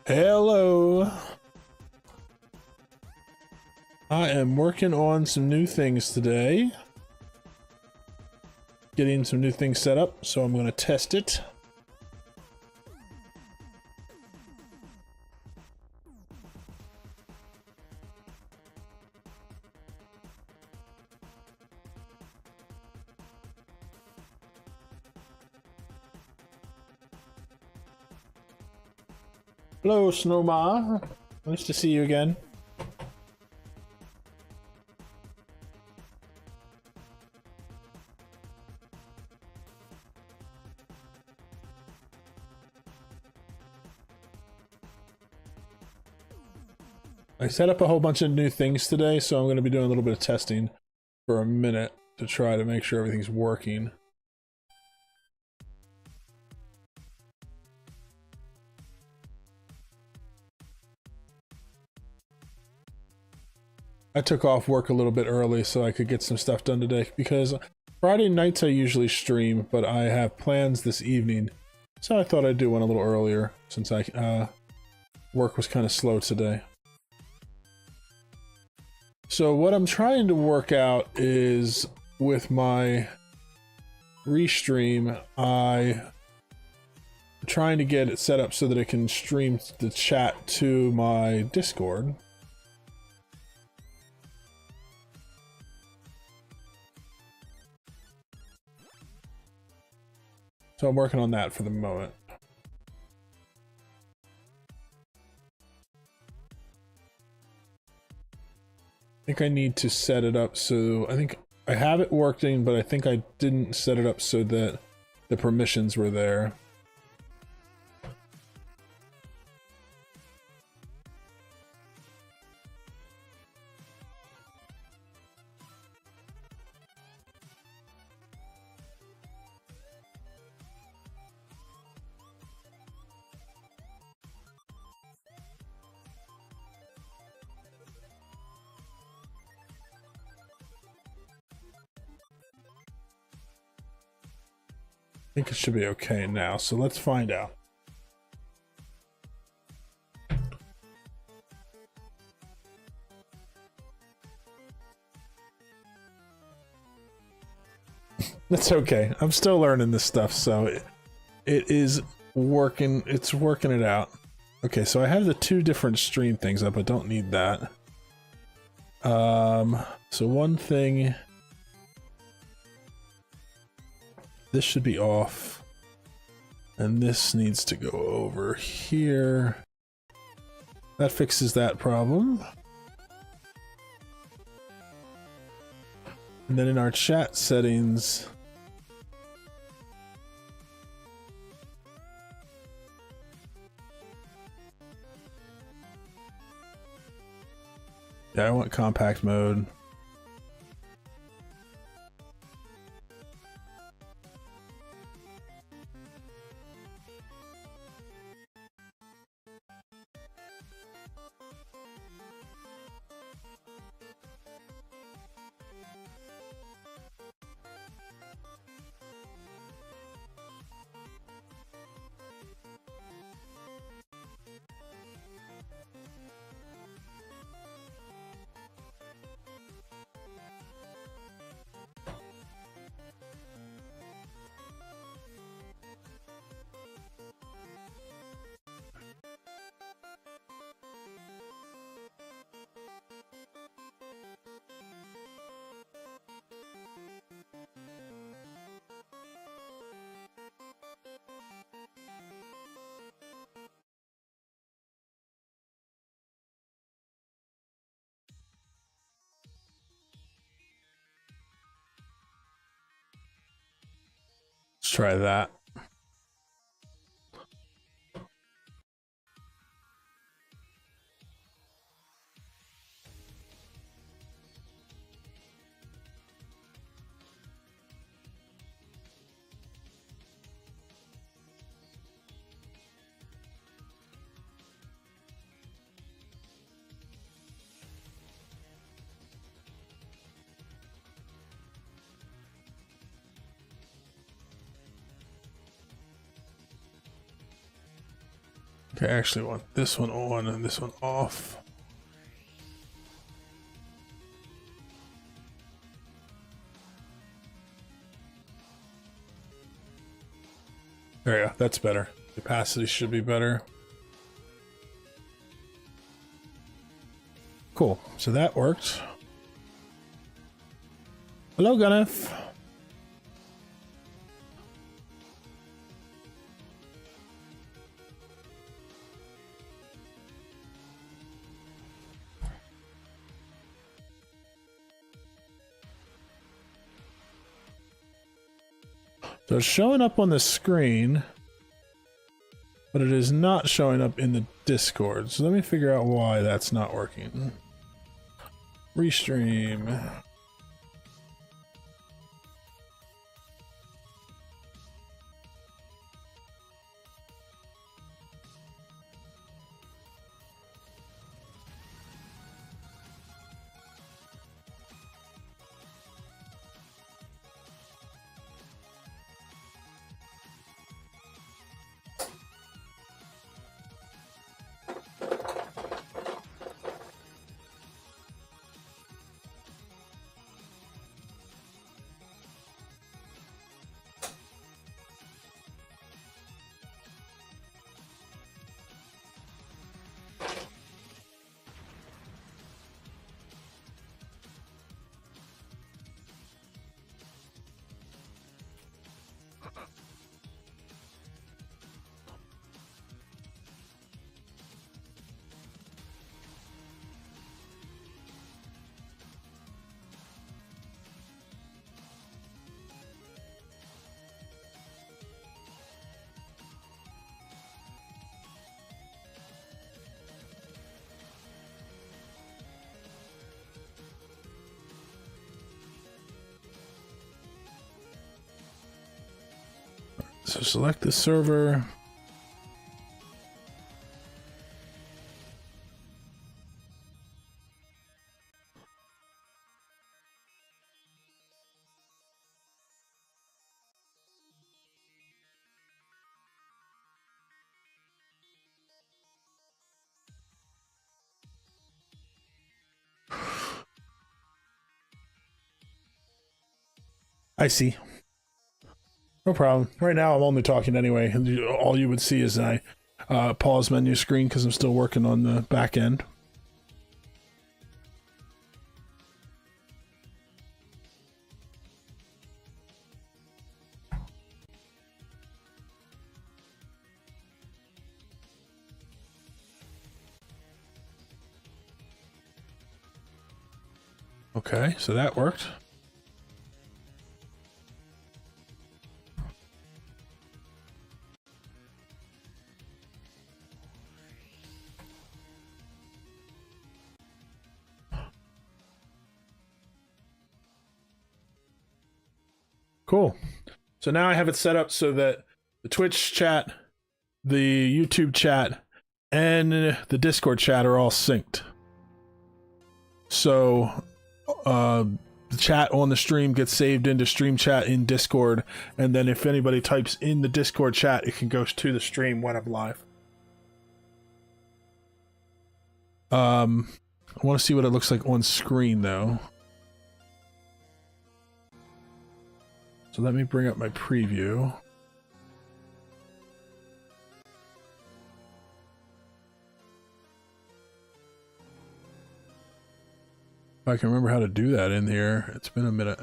Hello. I am working on some new things today. Getting some new things set up, so I'm going to test it. Hello, Snowma. Nice to see you again. I set up a whole bunch of new things today, so I'm going to be doing a little bit of testing for a minute to try to make sure everything's working. I took off work a little bit early so I could get some stuff done today because Friday nights I usually stream, but I have plans this evening, so I thought I'd do one a little earlier since work was kind of slow today. So what I'm trying to work out is with my restream, I'm trying to get it set up so that it can stream the chat to my Discord. So I'm working on that for the moment. I think I need to set it up so I think I have it working, but I think I didn't set it up so that the permissions were there. I think it should be okay now, so let's find out. That's okay. I'm still learning this stuff, so it is working. It's working it out. Okay, so I have the two different stream things up. I don't need that. So one thing... This should be off. And this needs to go over here. That fixes that problem. And then in our chat settings... Yeah, I want compact mode. Let's try that. Okay, I actually want this one on and this one off. There you go, that's better. Opacity should be better. Cool, so that worked. Hello, Gunneth. So it's showing up on the screen, but it is not showing up in the Discord. So let me figure out why that's not working. Restream. So select the server. I see. No problem. Right now I'm only talking anyway. All you would see is I pause menu screen because I'm still working on the back end. Okay, so that worked. Cool. So now I have it set up so that the Twitch chat, the YouTube chat, and the Discord chat are all synced. So the chat on the stream gets saved into stream chat in Discord, and then if anybody types in the Discord chat, it can go to the stream when I'm live. I want to see what it looks like on screen though. So let me bring up my preview. If I can remember how to do that in here. It's been a minute.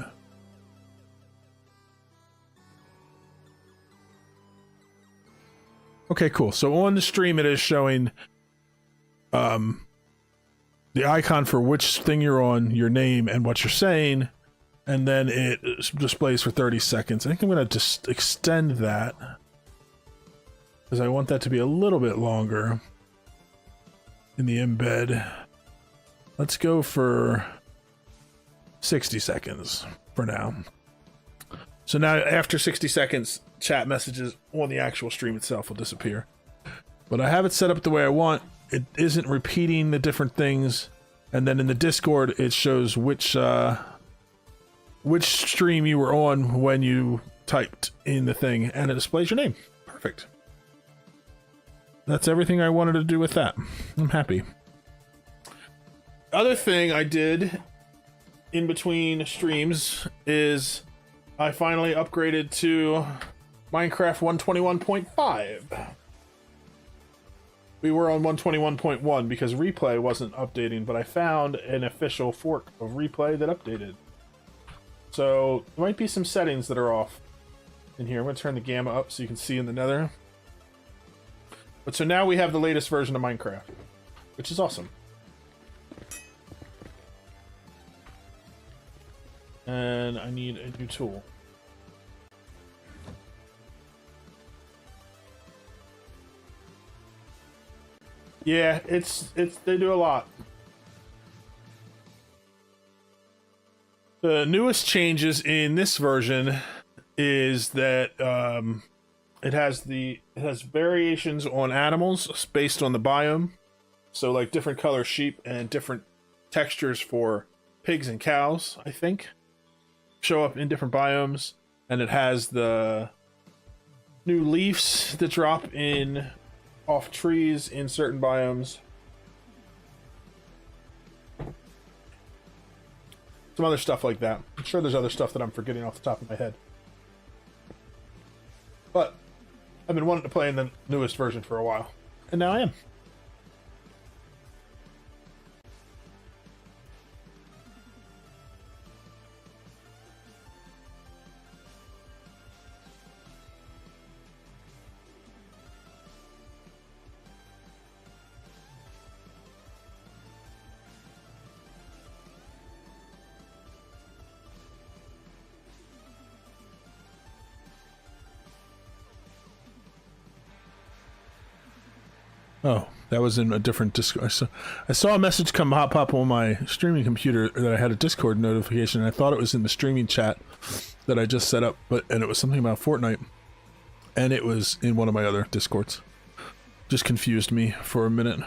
Okay, cool. So on the stream it is showing the icon for which thing you're on, your name, and what you're saying. And then it displays for 30 seconds. I think I'm going to just extend that because I want that to be a little bit longer in the embed. Let's go for 60 seconds for now. So now after 60 seconds, chat messages on the actual stream itself will disappear. But I have it set up the way I want. It isn't repeating the different things. And then in the Discord, it shows which stream you were on when you typed in the thing, and it displays your name. Perfect. that's everything I wanted to do with that. I'm happy. Other thing I did in between streams is I finally upgraded to Minecraft 121.5. We were on 121.1 because Replay wasn't updating, but I found an official fork of Replay that updated. So there might be some settings that are off in here. I'm going to turn the gamma up so you can see in the nether. But so now we have the latest version of Minecraft, which is awesome. And I need a new tool. Yeah, they do a lot. The newest changes in this version is that it has variations on animals based on the biome. So like different color sheep and different textures for pigs and cows, I think, show up in different biomes. And it has the new leaves that drop in off trees in certain biomes. Some other stuff like that. I'm sure there's other stuff that I'm forgetting off the top of my head. But I've been wanting to play in the newest version for a while, and now I am. Oh, that was in a different Discord. I saw a message pop up on my streaming computer that I had a Discord notification, and I thought it was in the streaming chat that I just set up, and it was something about Fortnite, and it was in one of my other Discords. Just confused me for a minute.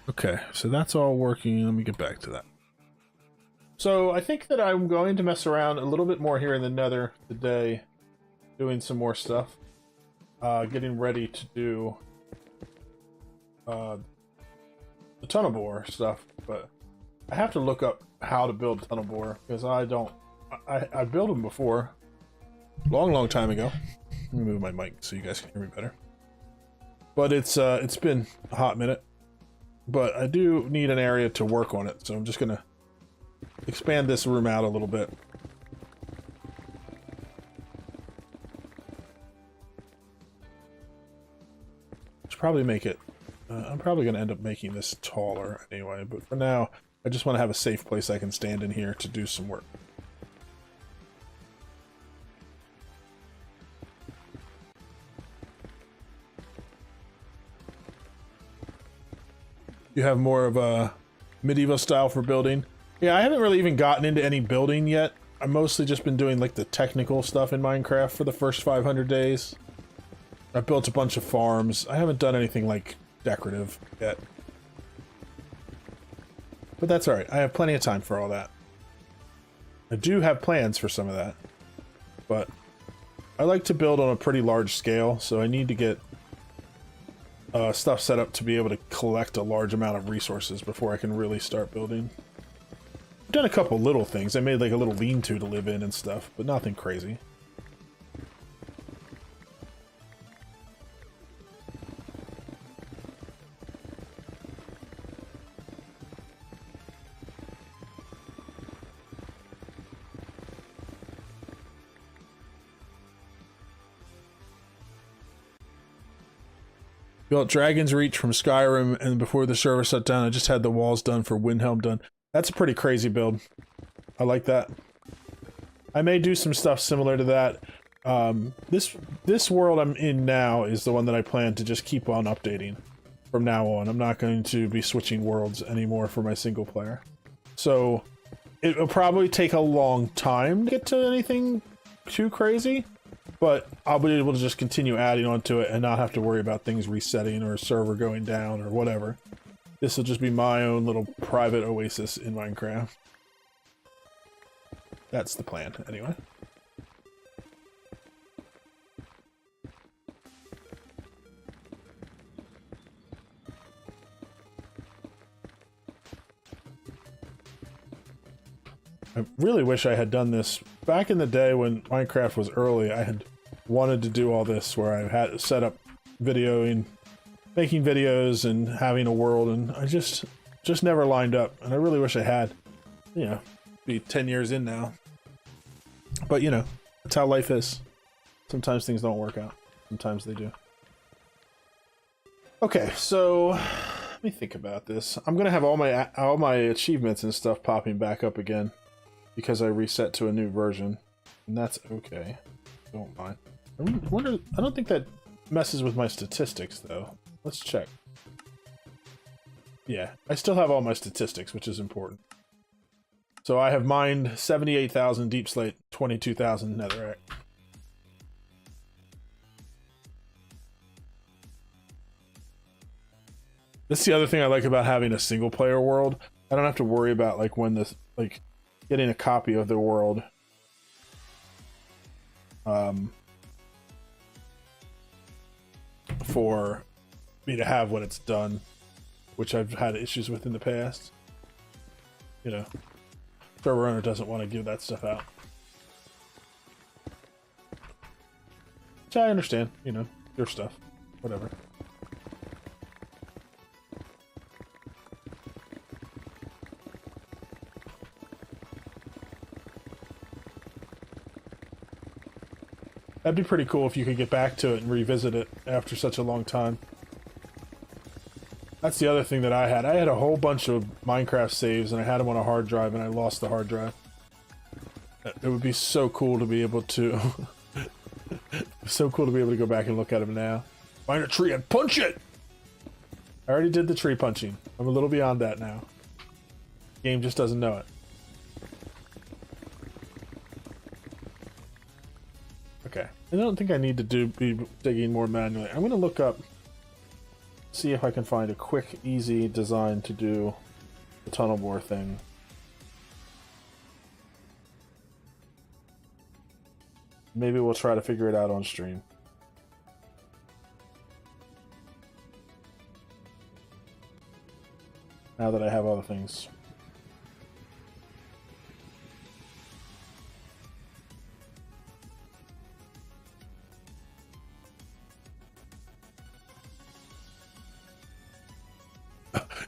Okay, so that's all working. Let me get back to that. So I think that I'm going to mess around a little bit more here in the Nether today, doing some more stuff, getting ready to do the tunnel bore stuff, but I have to look up how to build tunnel bore because I built them before, long time ago. Let me move my mic so you guys can hear me better. But it's been a hot minute, but I do need an area to work on it, so I'm just gonna expand this room out a little bit. Probably make it I'm probably going to end up making this taller anyway, but for now I just want to have a safe place I can stand in here to do some work. You have more of a medieval style for building. Yeah, I haven't really even gotten into any building yet. I've mostly just been doing like the technical stuff in Minecraft for the first 500 days. I built a bunch of farms. I haven't done anything like decorative yet. But that's alright. I have plenty of time for all that. I do have plans for some of that. But I like to build on a pretty large scale, so I need to get stuff set up to be able to collect a large amount of resources before I can really start building. I've done a couple little things. I made like a little lean-to to live in and stuff, but nothing crazy. Built Dragon's Reach from Skyrim, and before the server shut down, I just had the walls done for Windhelm done. That's a pretty crazy build. I like that. I may do some stuff similar to that. This world I'm in now is the one that I plan to just keep on updating from now on. I'm not going to be switching worlds anymore for my single player. So it'll probably take a long time to get to anything too crazy. But I'll be able to just continue adding on to it and not have to worry about things resetting or a server going down or whatever. This will just be my own little private oasis in Minecraft. That's the plan, anyway. I really wish I had done this back in the day when Minecraft was early. I had wanted to do all this where I had set up videoing, making videos and having a world, and I just never lined up, and I really wish I had. You know, be 10 years in now. But you know, that's how life is. Sometimes things don't work out. Sometimes they do. Okay, so let me think about this. I'm gonna have all my achievements and stuff popping back up again because I reset to a new version, and that's okay. Don't mind. I don't think that messes with my statistics though. Let's check. Yeah, I still have all my statistics, which is important. So I have mined 78,000 deep slate, 22,000 netherrack. That's the other thing I like about having a single player world. I don't have to worry about like when this, like getting a copy of the world. For me to have when it's done, which I've had issues with in the past. You know, server owner doesn't want to give that stuff out. Which I understand, you know, your stuff, whatever. That'd be pretty cool if you could get back to it and revisit it after such a long time. That's the other thing that I had. I had a whole bunch of Minecraft saves and I had them on a hard drive and I lost the hard drive. It would be so cool to be able to... so cool to be able to go back and look at them now. Find a tree and punch it! I already did the tree punching. I'm a little beyond that now. The game just doesn't know it. Okay. I don't think I need to be digging more manually. I'm going to look up, see if I can find a quick, easy design to do the tunnel bore thing. Maybe we'll try to figure it out on stream. Now that I have all the things.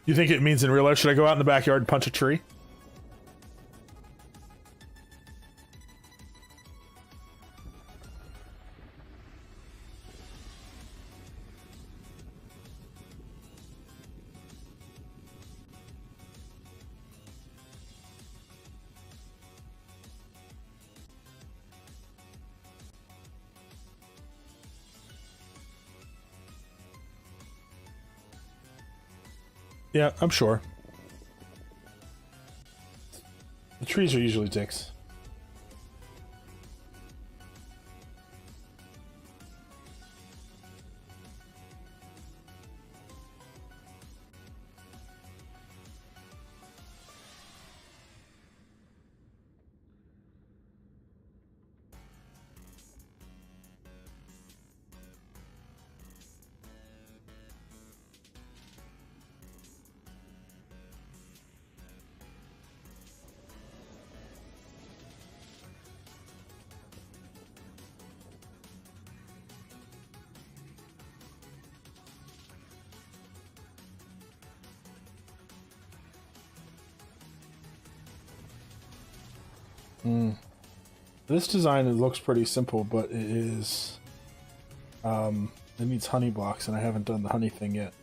You think it means in real life, should I go out in the backyard and punch a tree? Yeah, I'm sure. The trees are usually dicks. This design, it looks pretty simple, but it is, it needs honey blocks, and I haven't done the honey thing yet.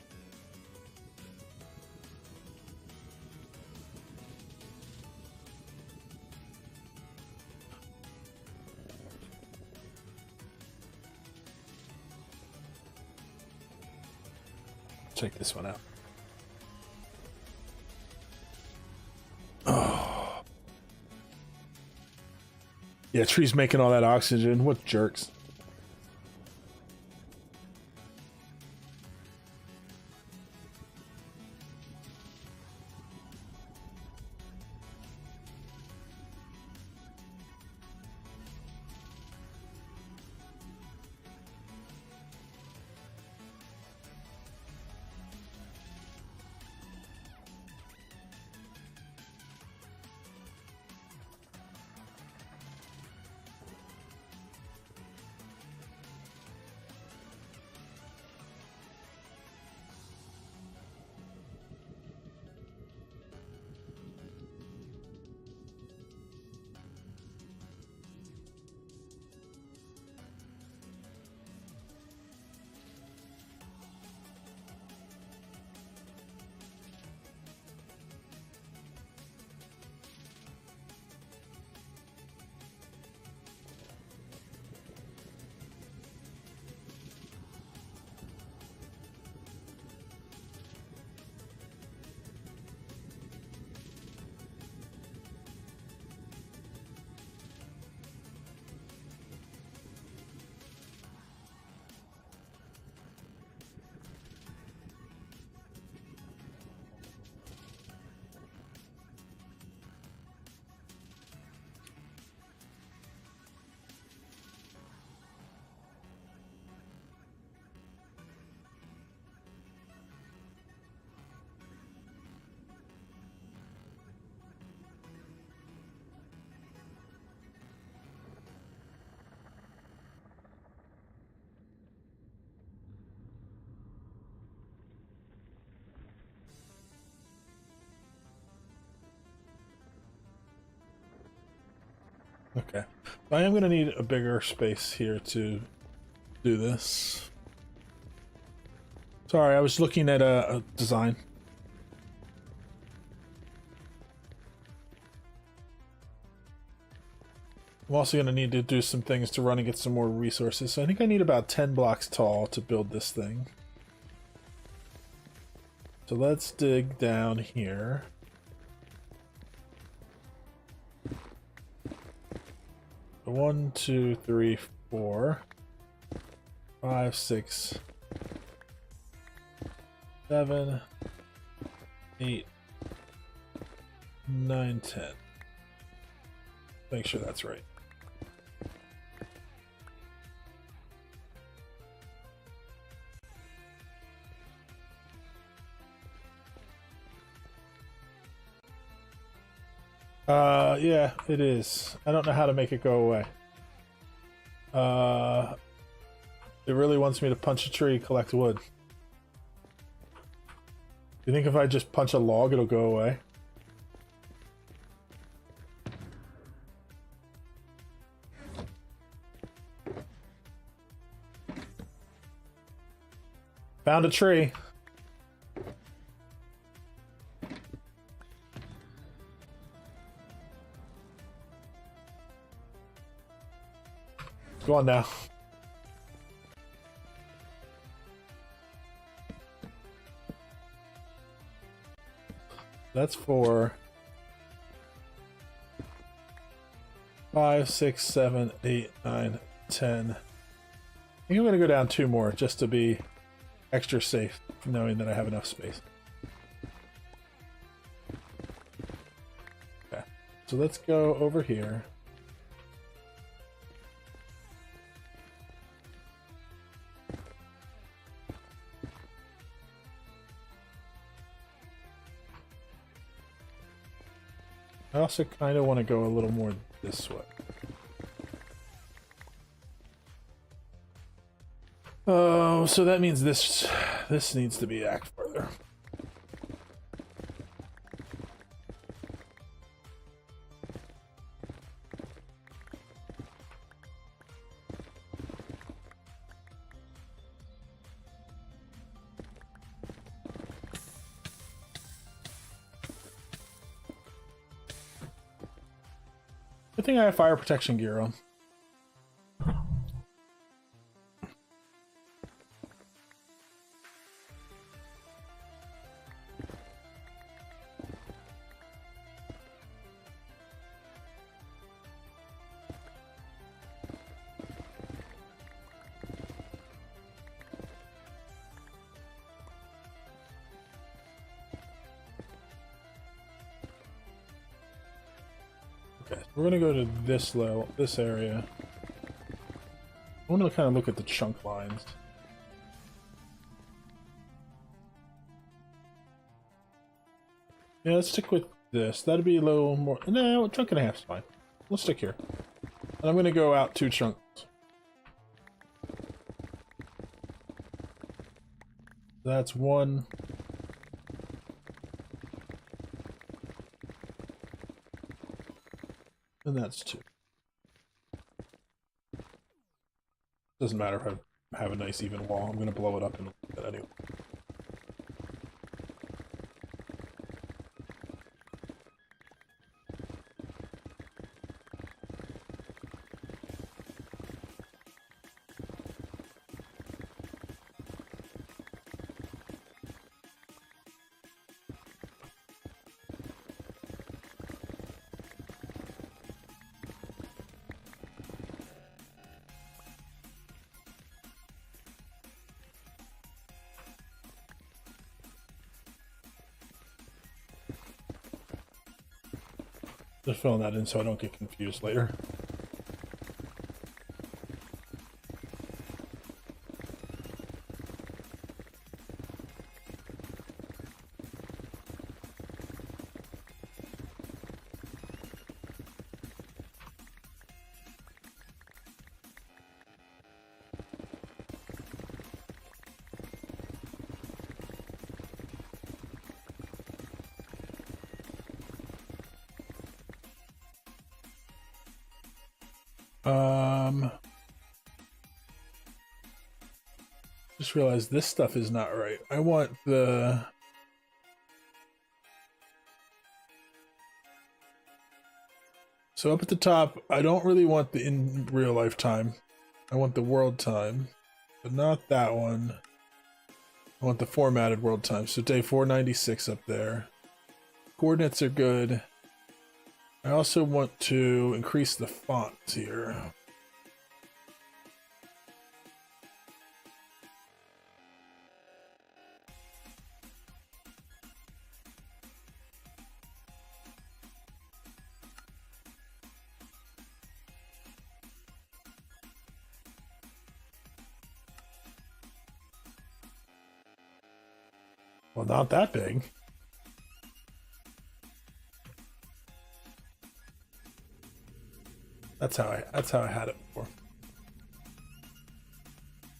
Check this one out. Yeah, trees making all that oxygen. What jerks. Okay. I am going to need a bigger space here to do this. Sorry, I was looking at a design. I'm also going to need to do some things to run and get some more resources. So I think I need about 10 blocks tall to build this thing. So let's dig down here. One, two, three, 4, 5, 6, 7, 8, 9, 10. Make sure that's right. Yeah, it is. I don't know how to make it go away. It really wants me to punch a tree, collect wood. You think if I just punch a log, it'll go away? Found a tree. Go on now. That's 4, 5, 6, 7, 8, 9, 10. I think I'm going to go down 2 more just to be extra safe, knowing that I have enough space. Okay, so let's go over here. I also kind of want to go a little more this way. Oh, so that means this needs to be back further. Good thing I have fire protection gear on. Okay, we're gonna go to this level, this area. I want to kind of look at the chunk lines. Yeah, let's stick with this. That'd be a little more. No, chunk and a half's fine. We'll stick here. And I'm gonna go out 2 chunks. That's 1. And that's 2. Doesn't matter if I have a nice even wall. I'm gonna blow it up in a little bit anyway. Just filling that in so I don't get confused later. Just realized this stuff is not right. I want the... So up at the top, I don't really want the in real life time. I want the world time, but not that one. I want the formatted world time. So day 496 up there. Coordinates are good. I also want to increase the fonts here. Well, not that big. That's how I had it before.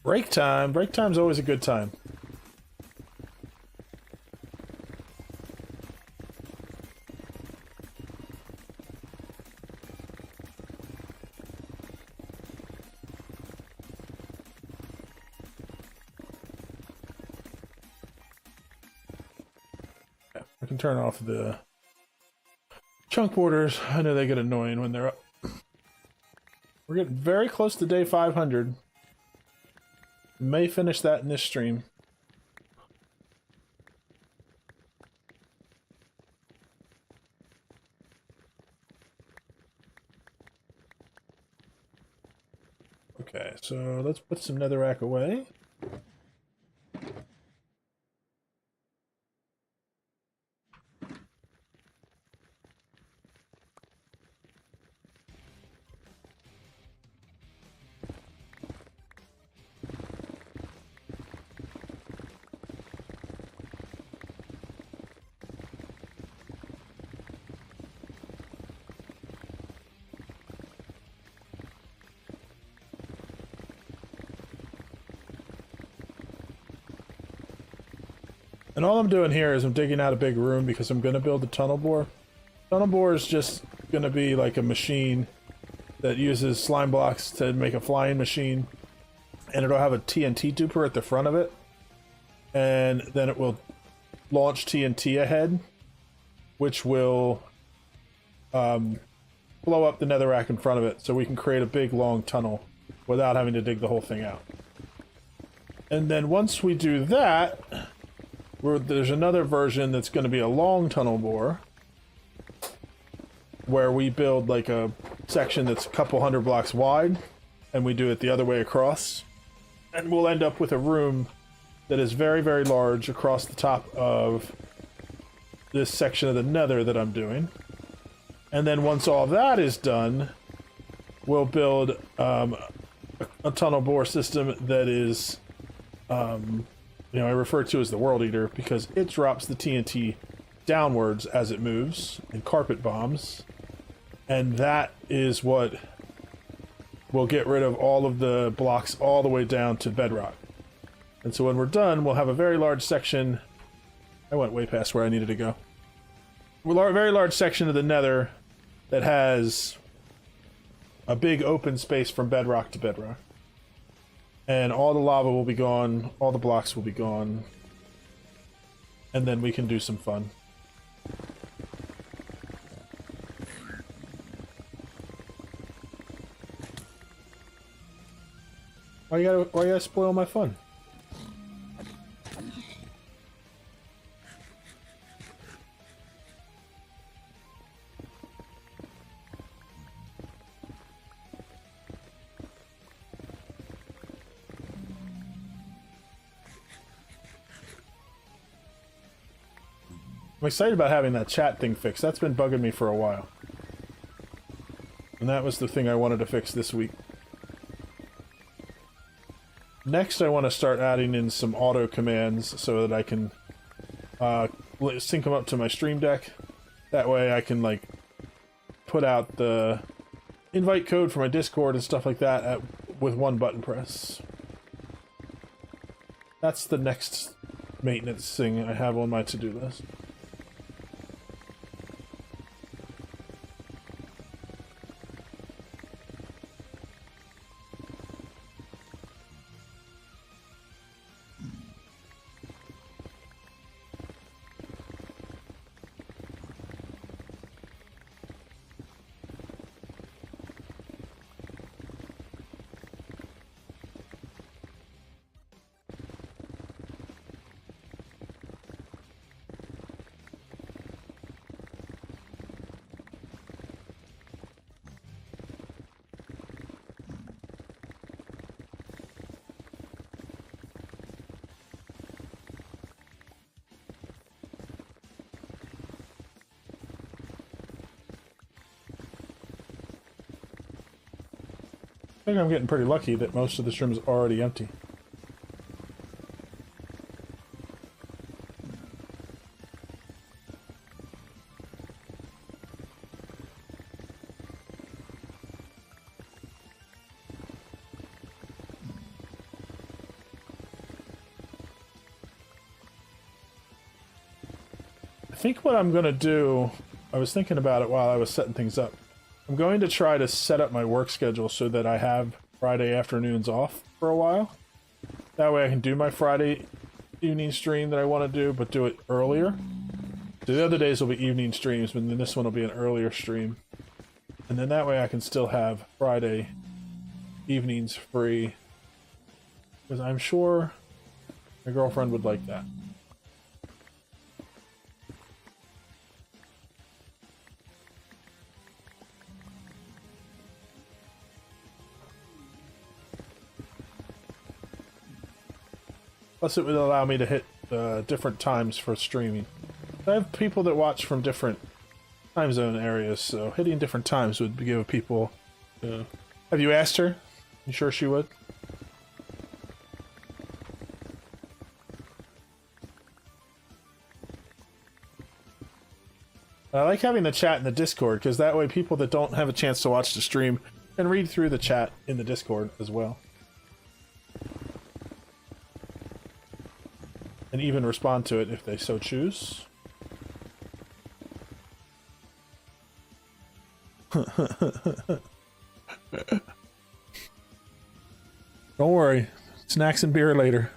Break time. Break time's always a good time. Yeah, I can turn off the chunk borders. I know they get annoying when they're up. We're getting very close to day 500. May finish that in this stream. Okay, so let's put some netherrack away. And all I'm doing here is I'm digging out a big room because I'm going to build a tunnel bore. Tunnel bore is just going to be like a machine that uses slime blocks to make a flying machine. And it'll have a TNT duper at the front of it. And then it will launch TNT ahead, which will blow up the netherrack in front of it so we can create a big long tunnel without having to dig the whole thing out. And then once we do that... there's another version that's going to be a long tunnel bore where we build like a section that's a couple hundred blocks wide and we do it the other way across, and we'll end up with a room that is very, very large across the top of this section of the nether that I'm doing. And then once all that is done, we'll build a tunnel bore system that is you know, I refer to as the World Eater because it drops the TNT downwards as it moves and carpet bombs. And that is what will get rid of all of the blocks all the way down to bedrock. And so when we're done, we'll have a very large section. I went way past where I needed to go. We'll have a very large section of the nether that has a big open space from bedrock to bedrock. And all the lava will be gone, all the blocks will be gone, and then we can do some fun. Why you gotta spoil my fun? I'm excited about having that chat thing fixed. That's been bugging me for a while. And that was the thing I wanted to fix this week. Next, I want to start adding in some auto commands so that I can sync them up to my Stream Deck. That way I can, like, put out the invite code for my Discord and stuff like that with one button press. That's the next maintenance thing I have on my to-do list. I think I'm getting pretty lucky that most of this room is already empty. I think what I'm going to do, I was thinking about it while I was setting things up. I'm going to try to set up my work schedule so that I have Friday afternoons off for a while. That way I can do my Friday evening stream that I want to do, but do it earlier. So the other days will be evening streams, but then this one will be an earlier stream. And then that way I can still have Friday evenings free. Because I'm sure my girlfriend would like that. Plus it would allow me to hit different times for streaming. I have people that watch from different time zone areas, so hitting different times would give people... Have you asked her? You sure she would? I like having the chat in the Discord, because that way people that don't have a chance to watch the stream can read through the chat in the Discord as well. And even respond to it if they so choose. Don't worry. Snacks and beer later.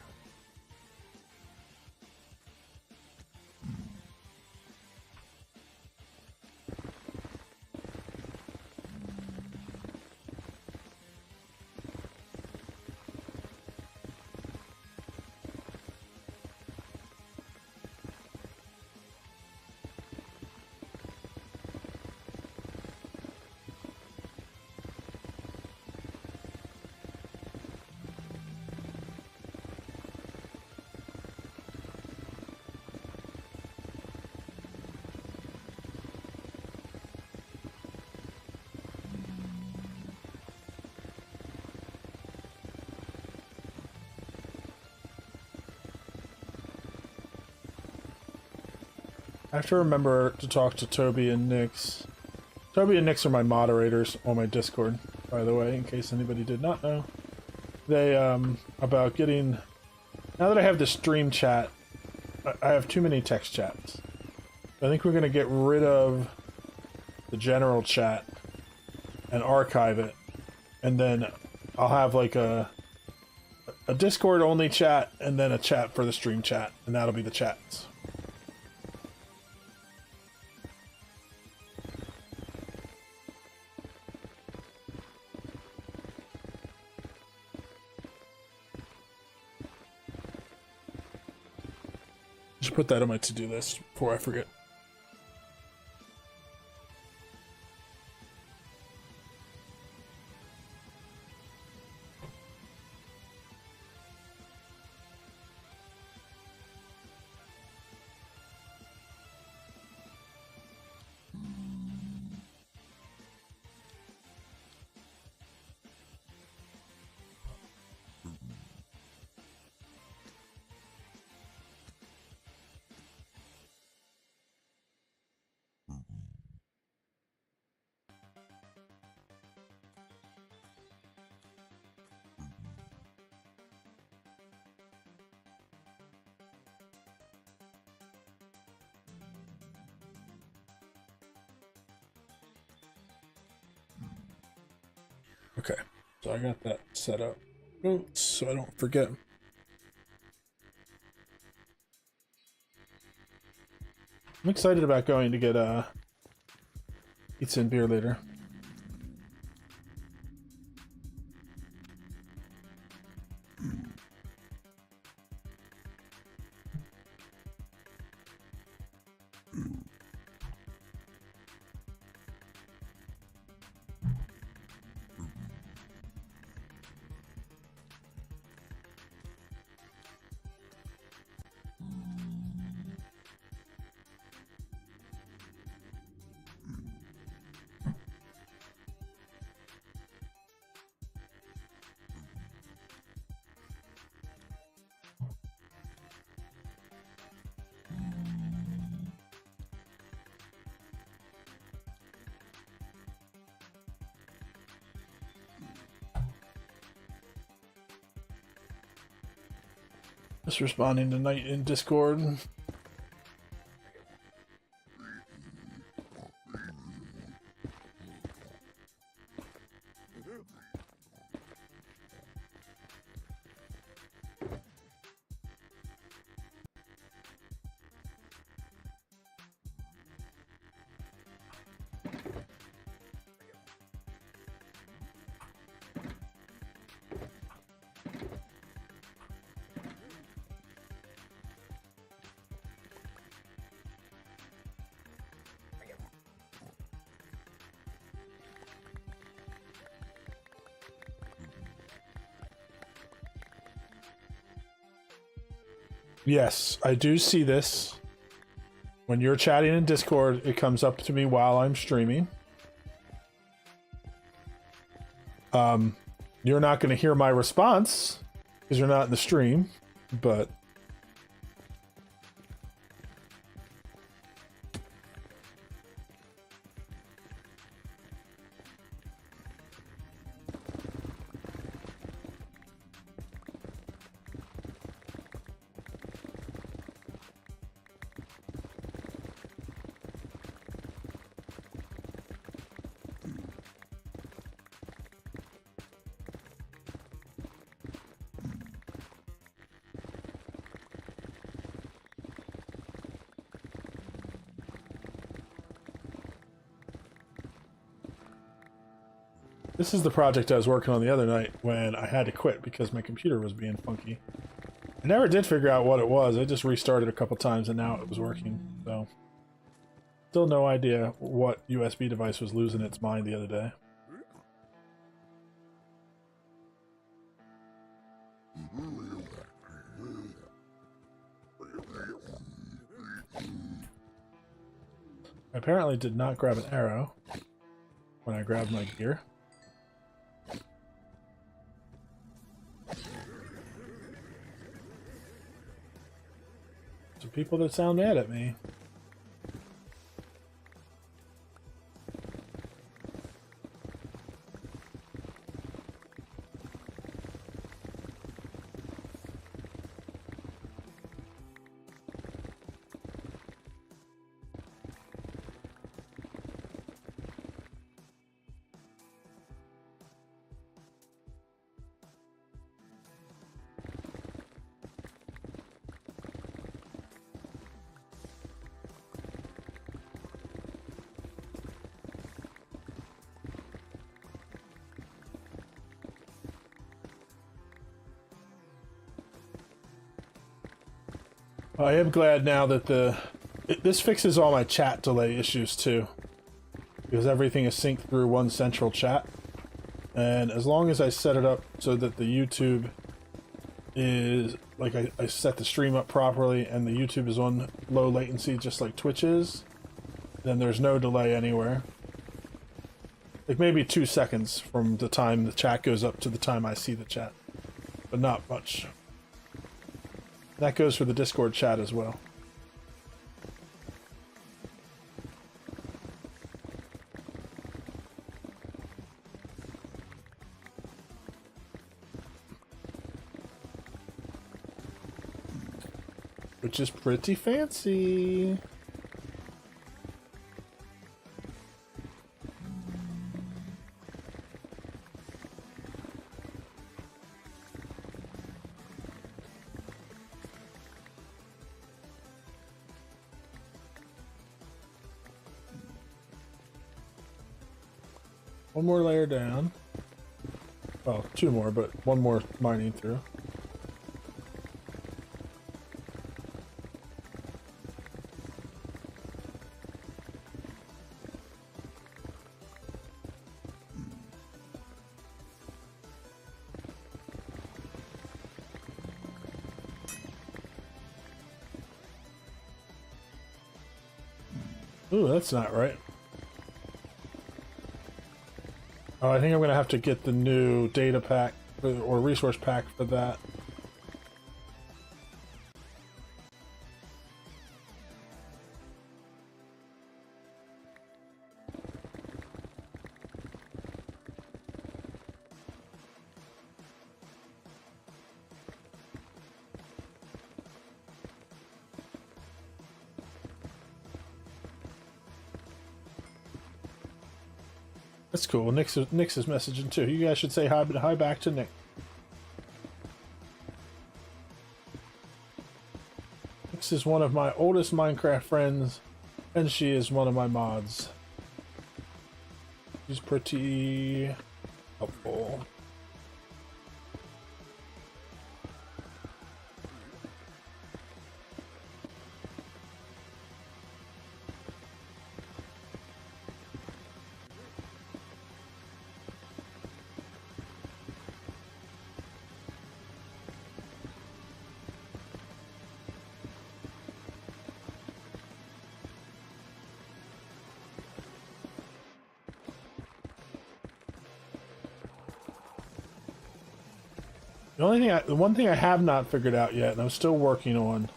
I have to remember to talk to Toby and Nix. Toby and Nix are my moderators on my Discord, by the way, in case anybody did not know. They, about getting... Now that I have the stream chat, I have too many text chats. I think we're going to get rid of the general chat and archive it. And then I'll have like a Discord only chat and then a chat for the stream chat. And that'll be the chats. Just put that on my to-do list before I forget. Okay, so I got that set up. Oops, so I don't forget. I'm excited about going to get pizza and beer later. Just responding tonight in Discord. Yes, I do see this. When you're chatting in Discord, it comes up to me while I'm streaming. You're not going to hear my response because you're not in the stream, but this is the project I was working on the other night when I had to quit because my computer was being funky. I never did figure out what it was. I just restarted a couple times and now it was working. So, still no idea what USB device was losing its mind the other day. I apparently did not grab an arrow when I grabbed my gear. Some people that sound mad at me. I am glad now that this fixes all my chat delay issues too, because everything is synced through one central chat, and as long as I set it up so that the YouTube is like I set the stream up properly and the YouTube is on low latency just like Twitch is, then there's no delay anywhere. Like maybe 2 seconds from the time the chat goes up to the time I see the chat, but not much. That goes for the Discord chat as well. Which is pretty fancy. One more layer down. Well, 2 more, but 1 more mining through. Ooh, that's not right. Oh, I think I'm going to have to get the new data pack or resource pack for that. That's cool. Nick's is messaging too. You guys should say hi back to Nick. Nix is one of my oldest Minecraft friends, and she is one of my mods. She's pretty helpful. The one thing I have not figured out yet, and I'm still working on,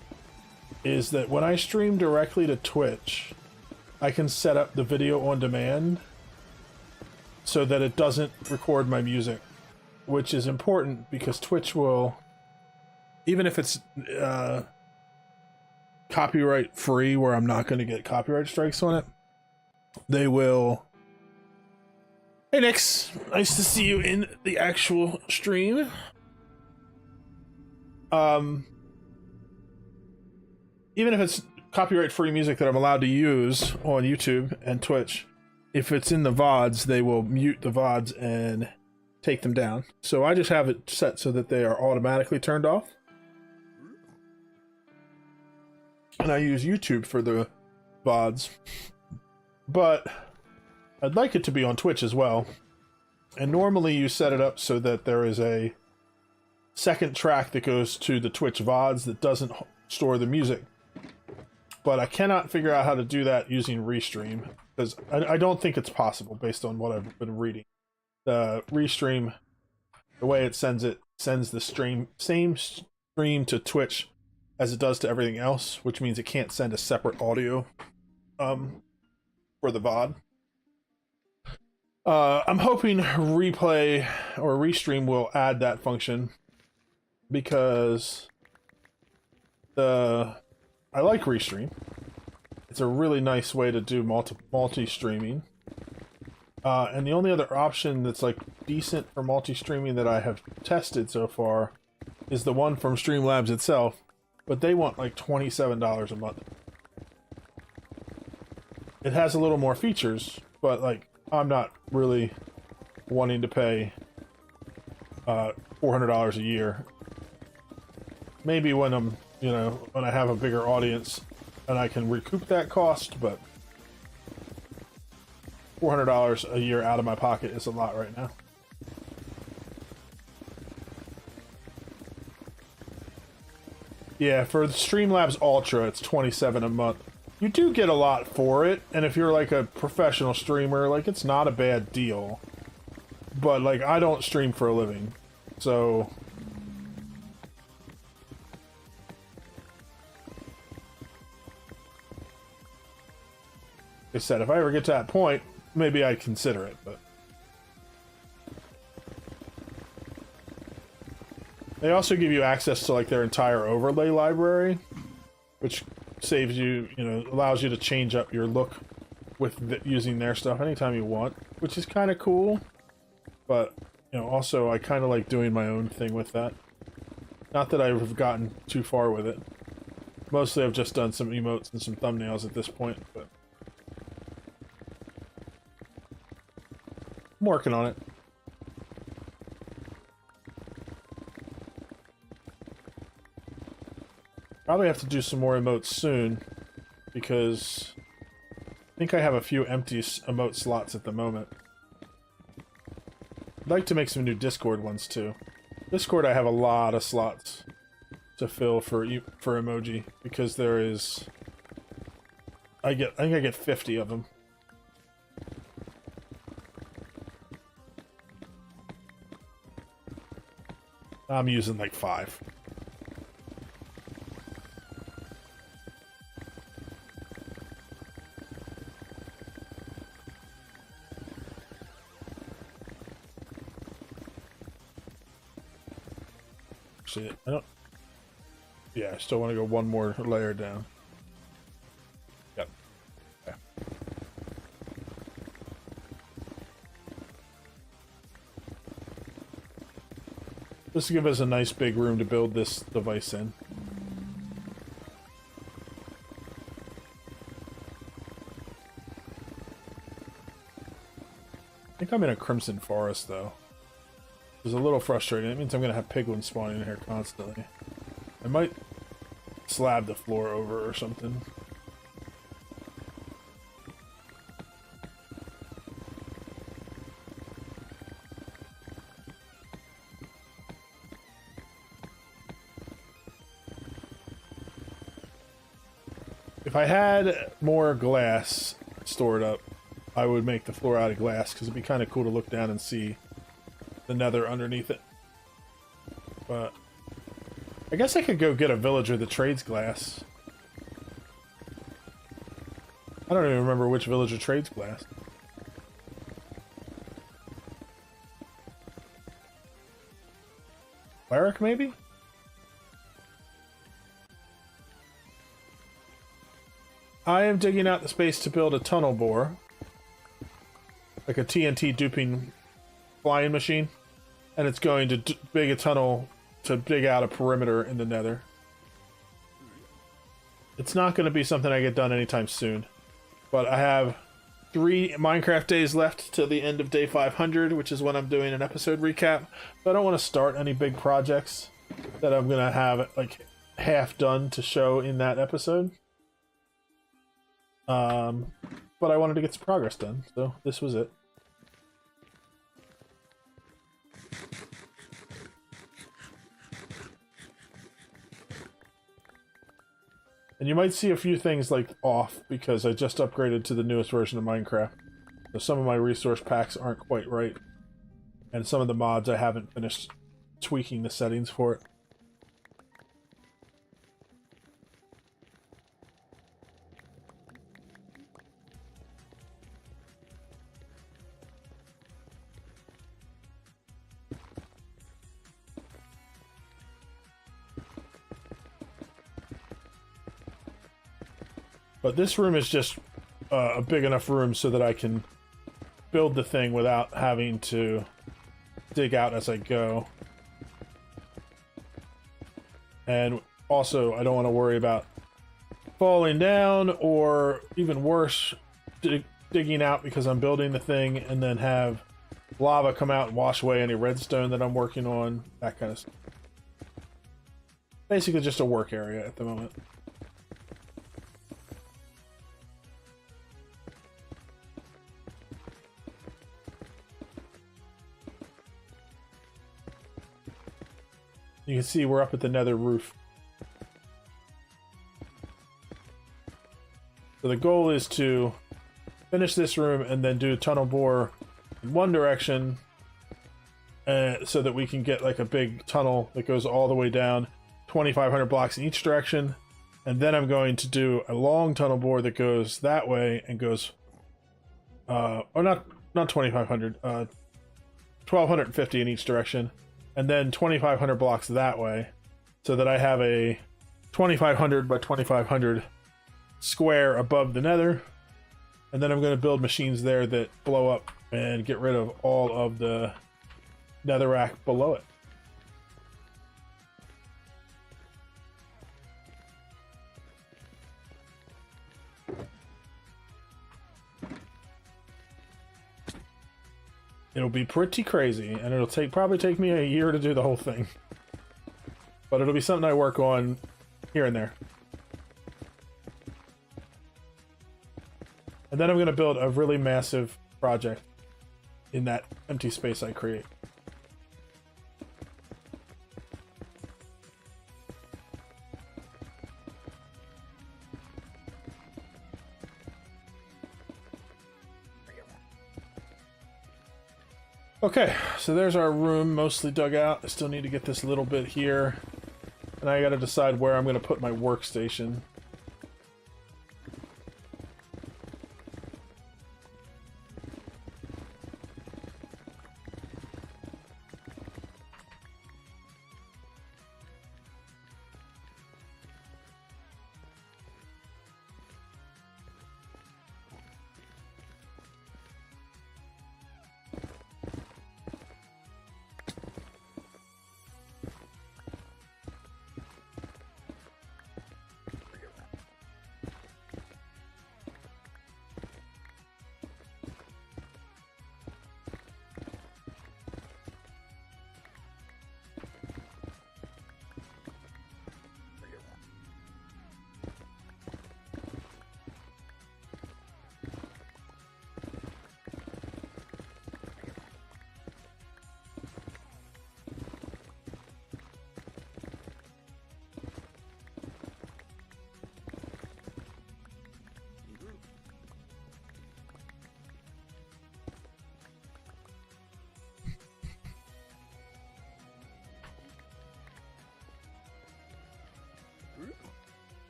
is that when I stream directly to Twitch, I can set up the video on demand so that it doesn't record my music, which is important because Twitch will, even if it's copyright free, where I'm not going to get copyright strikes on it, they will. Hey Nix, nice to see you in the actual stream. Even if it's copyright-free music that I'm allowed to use on YouTube and Twitch, if it's in the VODs, they will mute the VODs and take them down. So I just have it set so that they are automatically turned off. And I use YouTube for the VODs. But I'd like it to be on Twitch as well. And normally you set it up so that there is a second track that goes to the Twitch VODs that doesn't store the music. But I cannot figure out how to do that using Restream, because I don't think it's possible based on what I've been reading. The Restream, the way it sends the same stream to Twitch as it does to everything else, which means it can't send a separate audio for the VOD. I'm hoping Replay or Restream will add that function, because I like Restream. It's a really nice way to do multi-streaming. And the only other option that's like decent for multi-streaming that I have tested so far is the one from Streamlabs itself, but they want like $27 a month. It has a little more features, but I'm not really wanting to pay $400 a year. Maybe when I'm, when I have a bigger audience and I can recoup that cost, but $400 a year out of my pocket is a lot right now. Yeah, for the Streamlabs Ultra, it's $27 a month. You do get a lot for it, and if you're like a professional streamer, it's not a bad deal. But I don't stream for a living, so like I said, if I ever get to that point, maybe I'd consider it, but they also give you access to their entire overlay library, which saves you, allows you to change up your look with using their stuff anytime you want, which is kind of cool. But, also I kind of like doing my own thing with that. Not that I've gotten too far with it. Mostly I've just done some emotes and some thumbnails at this point, but I'm working on it. Probably have to do some more emotes soon, because I think I have a few empty emote slots at the moment. I'd like to make some new Discord ones too. Discord, I have a lot of slots to fill for emoji, because there is, I think I get 50 of them. I'm using 5. Actually, I don't. Yeah, I still want to go one more layer down. Yep. Okay. This will give us a nice big room to build this device in. I think I'm in a Crimson Forest, though. It's a little frustrating. It means I'm going to have piglins spawning in here constantly. I might slab the floor over or something. If I had more glass stored up, I would make the floor out of glass, because it'd be kind of cool to look down and see the nether underneath it. But I guess I could go get a villager that trades glass. I don't even remember which villager trades glass. Cleric, maybe? I am digging out the space to build a tunnel bore. Like a TNT duping flying machine. And it's going to dig a tunnel to dig out a perimeter in the nether. It's not going to be something I get done anytime soon. But I have 3 Minecraft days left till the end of day 500, which is when I'm doing an episode recap. So I don't want to start any big projects that I'm going to have like half done to show in that episode. But I wanted to get some progress done, so this was it. And you might see a few things like off because I just upgraded to the newest version of Minecraft. So some of my resource packs aren't quite right. And some of the mods I haven't finished tweaking the settings for it. But this room is just a big enough room so that I can build the thing without having to dig out as I go. And also, I don't want to worry about falling down or, even worse, digging out because I'm building the thing and then have lava come out and wash away any redstone that I'm working on, that kind of stuff. Basically just a work area at the moment. You can see we're up at the nether roof. So the goal is to finish this room and then do a tunnel bore in one direction so that we can get like a big tunnel that goes all the way down, 2,500 blocks in each direction. And then I'm going to do a long tunnel bore that goes that way and goes, or not 2,500, 1,250 in each direction. And then 2,500 blocks that way, so that I have a 2,500 by 2,500 square above the nether. And then I'm going to build machines there that blow up and get rid of all of the netherrack below it. It'll be pretty crazy, and it'll probably take me a year to do the whole thing. But it'll be something I work on here and there. And then I'm going to build a really massive project in that empty space I create. Okay, so there's our room mostly dug out. I still need to get this little bit here. And I gotta decide where I'm gonna put my workstation.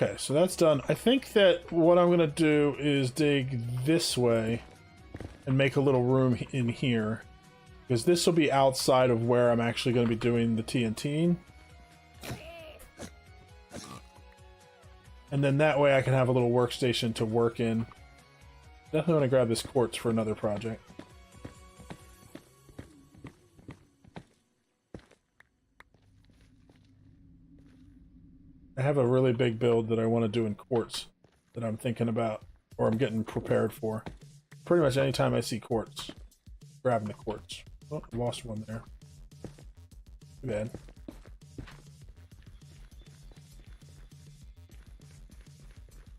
Okay, so that's done. I think that what I'm going to do is dig this way and make a little room in here. Because this will be outside of where I'm actually going to be doing the TNT. And then that way I can have a little workstation to work in. Definitely want to grab this quartz for another project. I have a really big build that I want to do in quartz that I'm thinking about, or I'm getting prepared for. Pretty much anytime I see quartz, grabbing the quartz. Oh, lost one there. Too bad.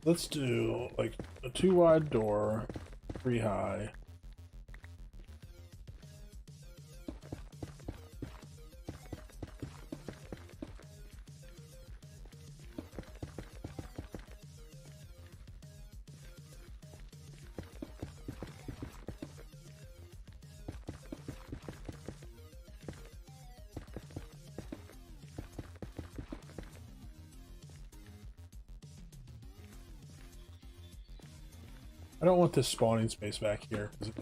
Let's do like a 2 wide door, 3 high. I don't want this spawning space back here, because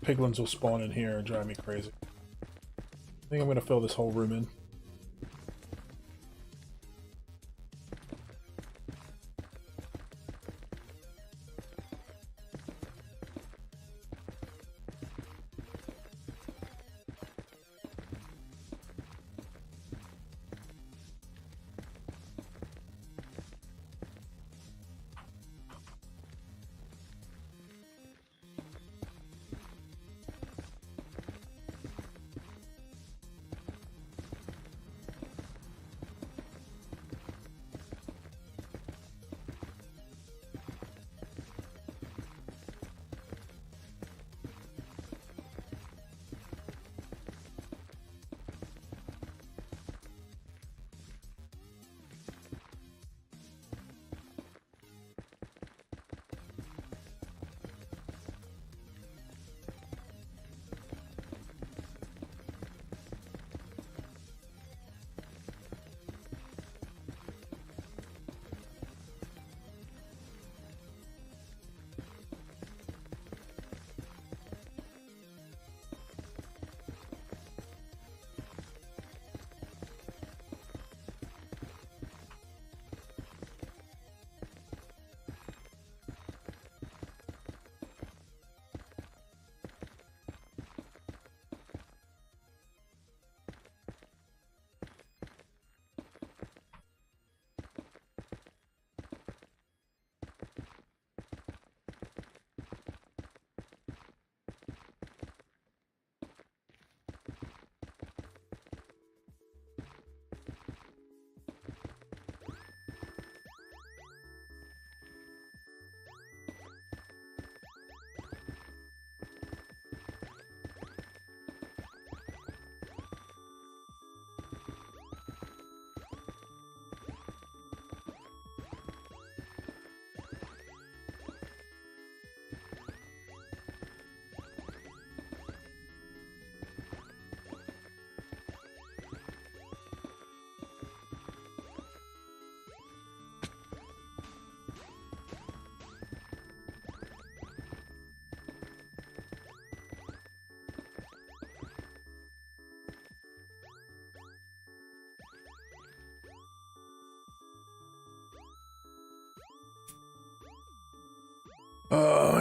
piglins will spawn in here and drive me crazy. I think I'm going to fill this whole room in.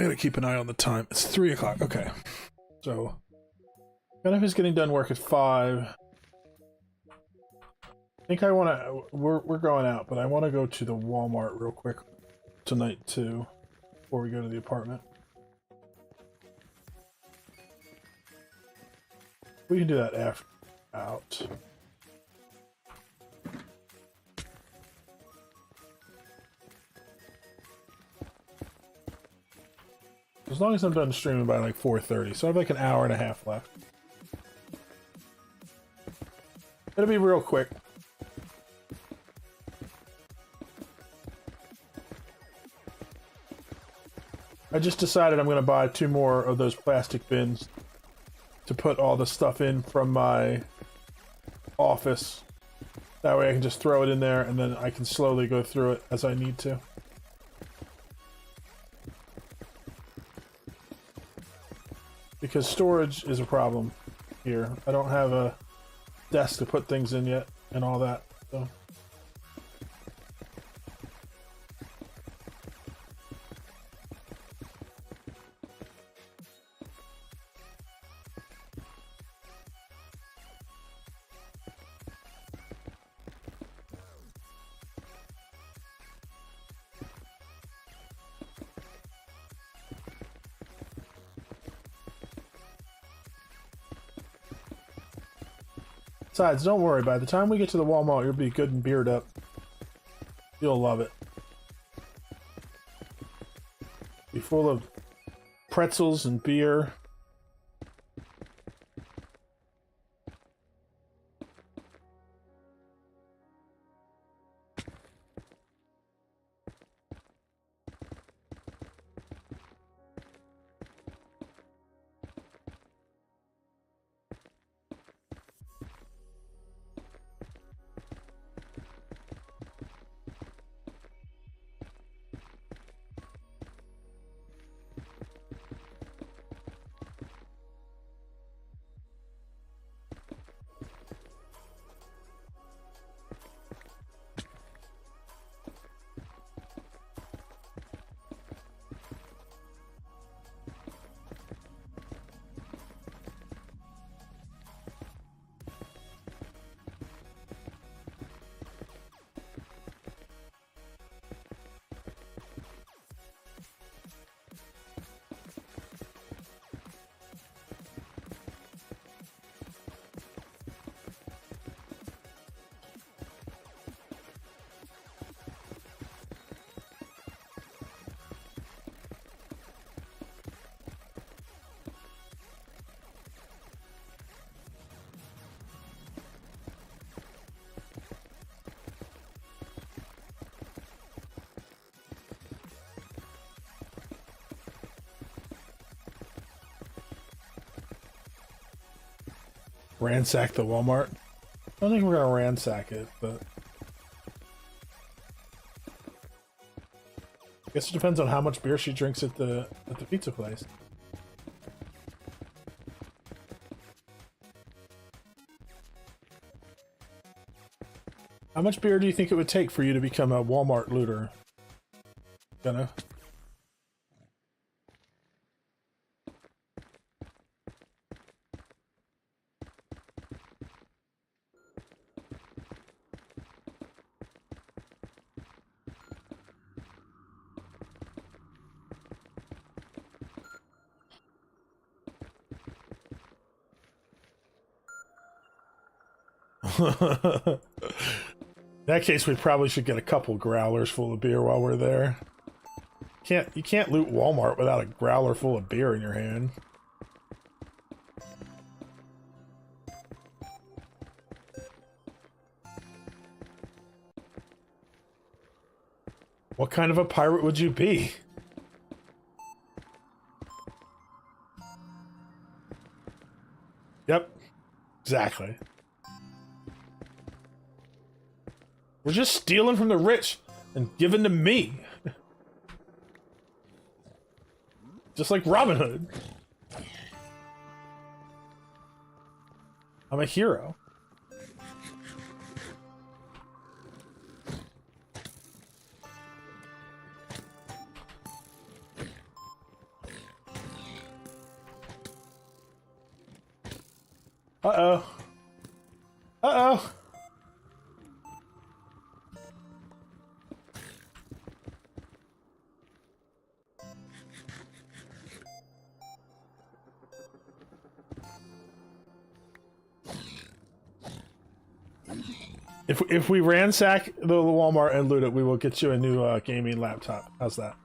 I gotta keep an eye on the time. It's 3 o'clock. Okay. So, Benefit's getting done work at 5. I think I want to... We're going out, but I want to go to the Walmart real quick tonight, too, before we go to the apartment. We can do that after out. As long as I'm done streaming by like 4:30, so I have like an hour and a half left. It'll be real quick. I just decided I'm going to buy 2 more of those plastic bins to put all the stuff in from my office That way I can just throw it in there and then I can slowly go through it as I need to. Because storage is a problem here. I don't have a desk to put things in yet and all that, so. Besides, don't worry, by the time we get to the Walmart, you'll be good and beard up. You'll love it. Be full of pretzels and beer. Ransack the Walmart. I don't think we're gonna ransack it, but I guess it depends on how much beer she drinks at the pizza place. How much beer do you think it would take for you to become a Walmart looter? Gonna. In that case, we probably should get a couple growlers full of beer while we're there. You can't loot Walmart without a growler full of beer in your hand. What kind of a pirate would you be? Yep, exactly. We're just stealing from the rich and giving to me. Just like Robin Hood. I'm a hero. Uh-oh. Uh-oh. If we ransack the Walmart and loot it, we will get you a new gaming laptop. How's that?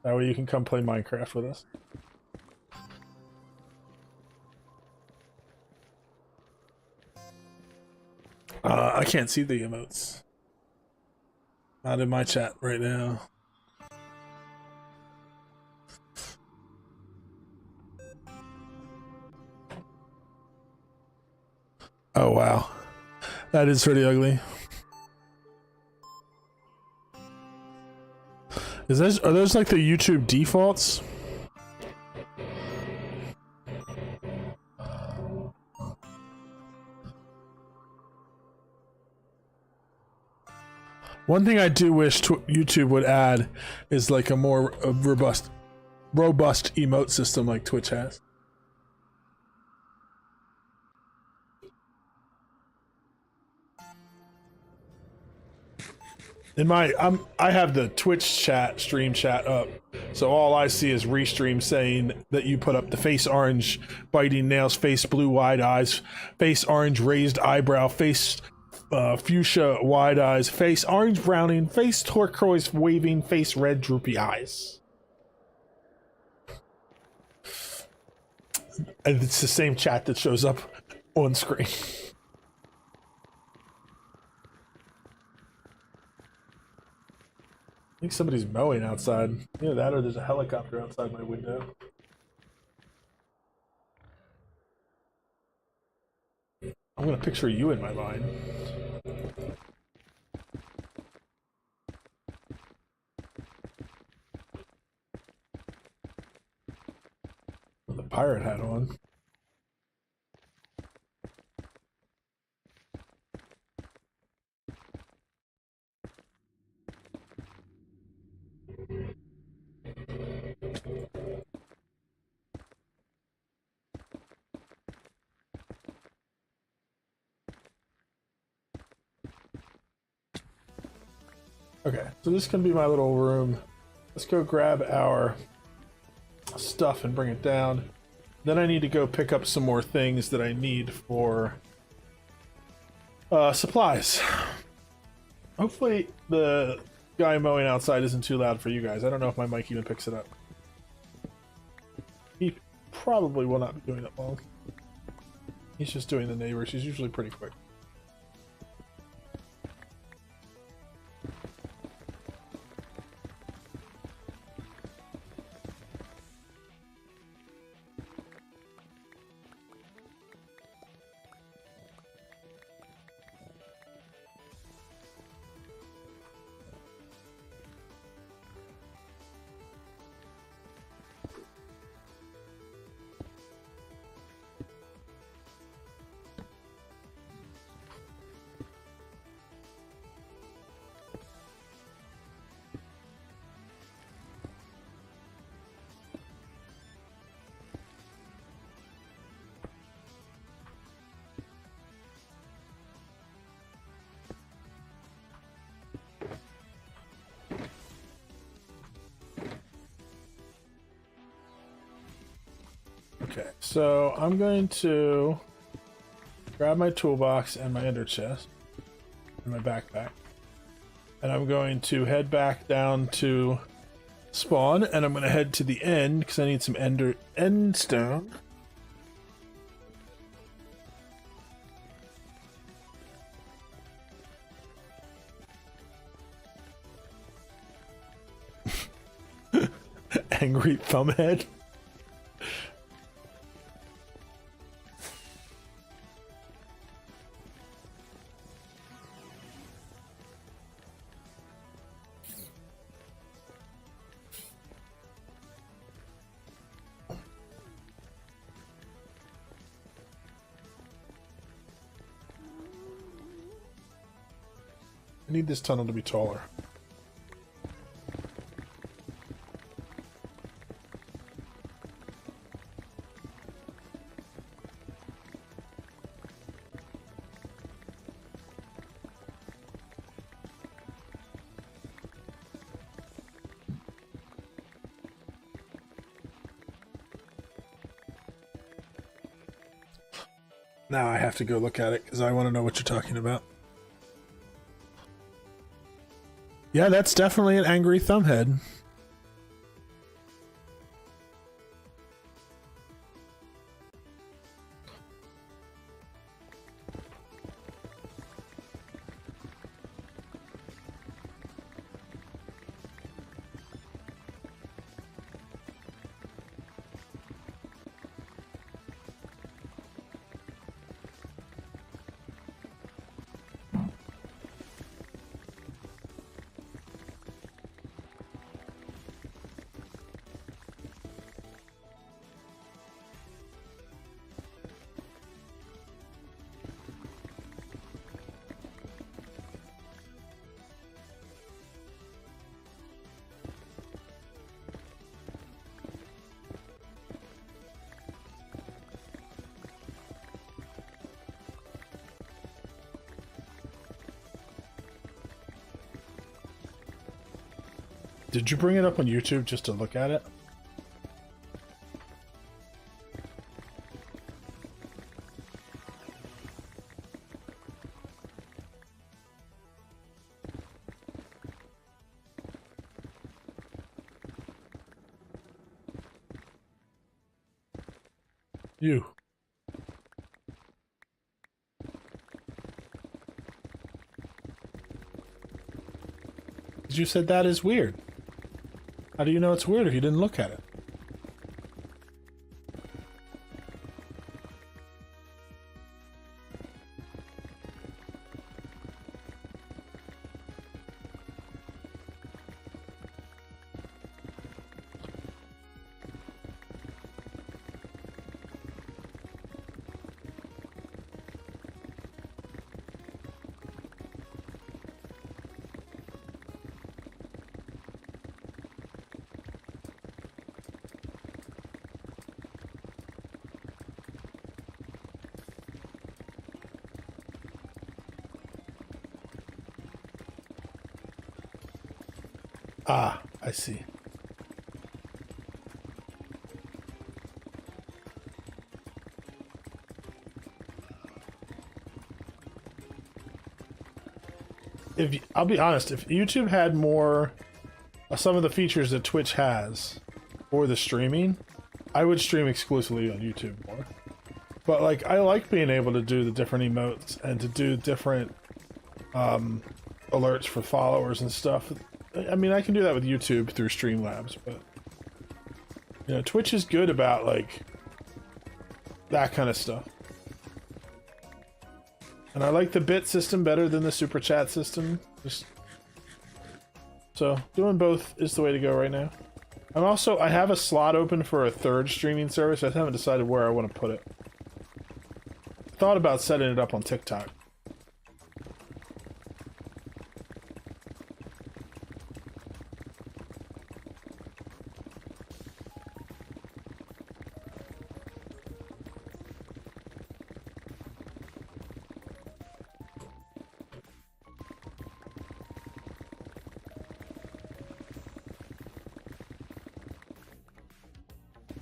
That way you can come play Minecraft with us. I can't see the emotes. Not in my chat right now. Oh, wow. That is pretty ugly. Are those like the YouTube defaults? One thing I do wish YouTube would add is like a more robust emote system like Twitch has. I have the Twitch stream chat up, so all I see is Restream saying that you put up the face orange biting nails, face blue wide eyes, face orange raised eyebrow, face fuchsia wide eyes, face orange browning, face turquoise waving, face red droopy eyes. And it's the same chat that shows up on screen. I think somebody's mowing outside. Either that or there's a helicopter outside my window. I'm gonna picture you in my mind. With the pirate hat on. Okay, so this can be my little room. Let's go grab our stuff and bring it down. Then I need to go pick up some more things that I need for supplies. Hopefully the guy mowing outside isn't too loud for you guys. I don't know if my mic even picks it up. He probably will not be doing it long. He's just doing the neighbors. He's usually pretty quick. Okay, so I'm going to grab my toolbox and my ender chest and my backpack, and I'm going to head back down to spawn, and I'm going to head to the end because I need some end stone. Angry thumbhead. I need this tunnel to be taller. Now I have to go look at it because I want to know what you're talking about. Yeah, that's definitely an angry thumbhead. Did you bring it up on YouTube just to look at it? You. You said that is weird. How do you know it's weird if you didn't look at it? Ah, I see. I'll be honest, if YouTube had more some of the features that Twitch has for the streaming, I would stream exclusively on YouTube more. But like, I like being able to do the different emotes and to do different alerts for followers and stuff. I mean, I can do that with YouTube through Streamlabs, but you know, Twitch is good about like that kind of stuff. And I like the bit system better than the super chat system. So doing both is the way to go right now. I have a slot open for a third streaming service. I haven't decided where I want to put it. I thought about setting it up on TikTok.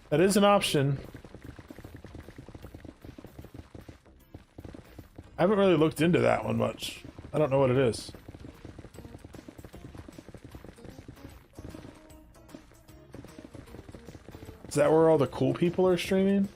That is an option. I haven't really looked into that one much. I don't know what it is. Is that where all the cool people are streaming?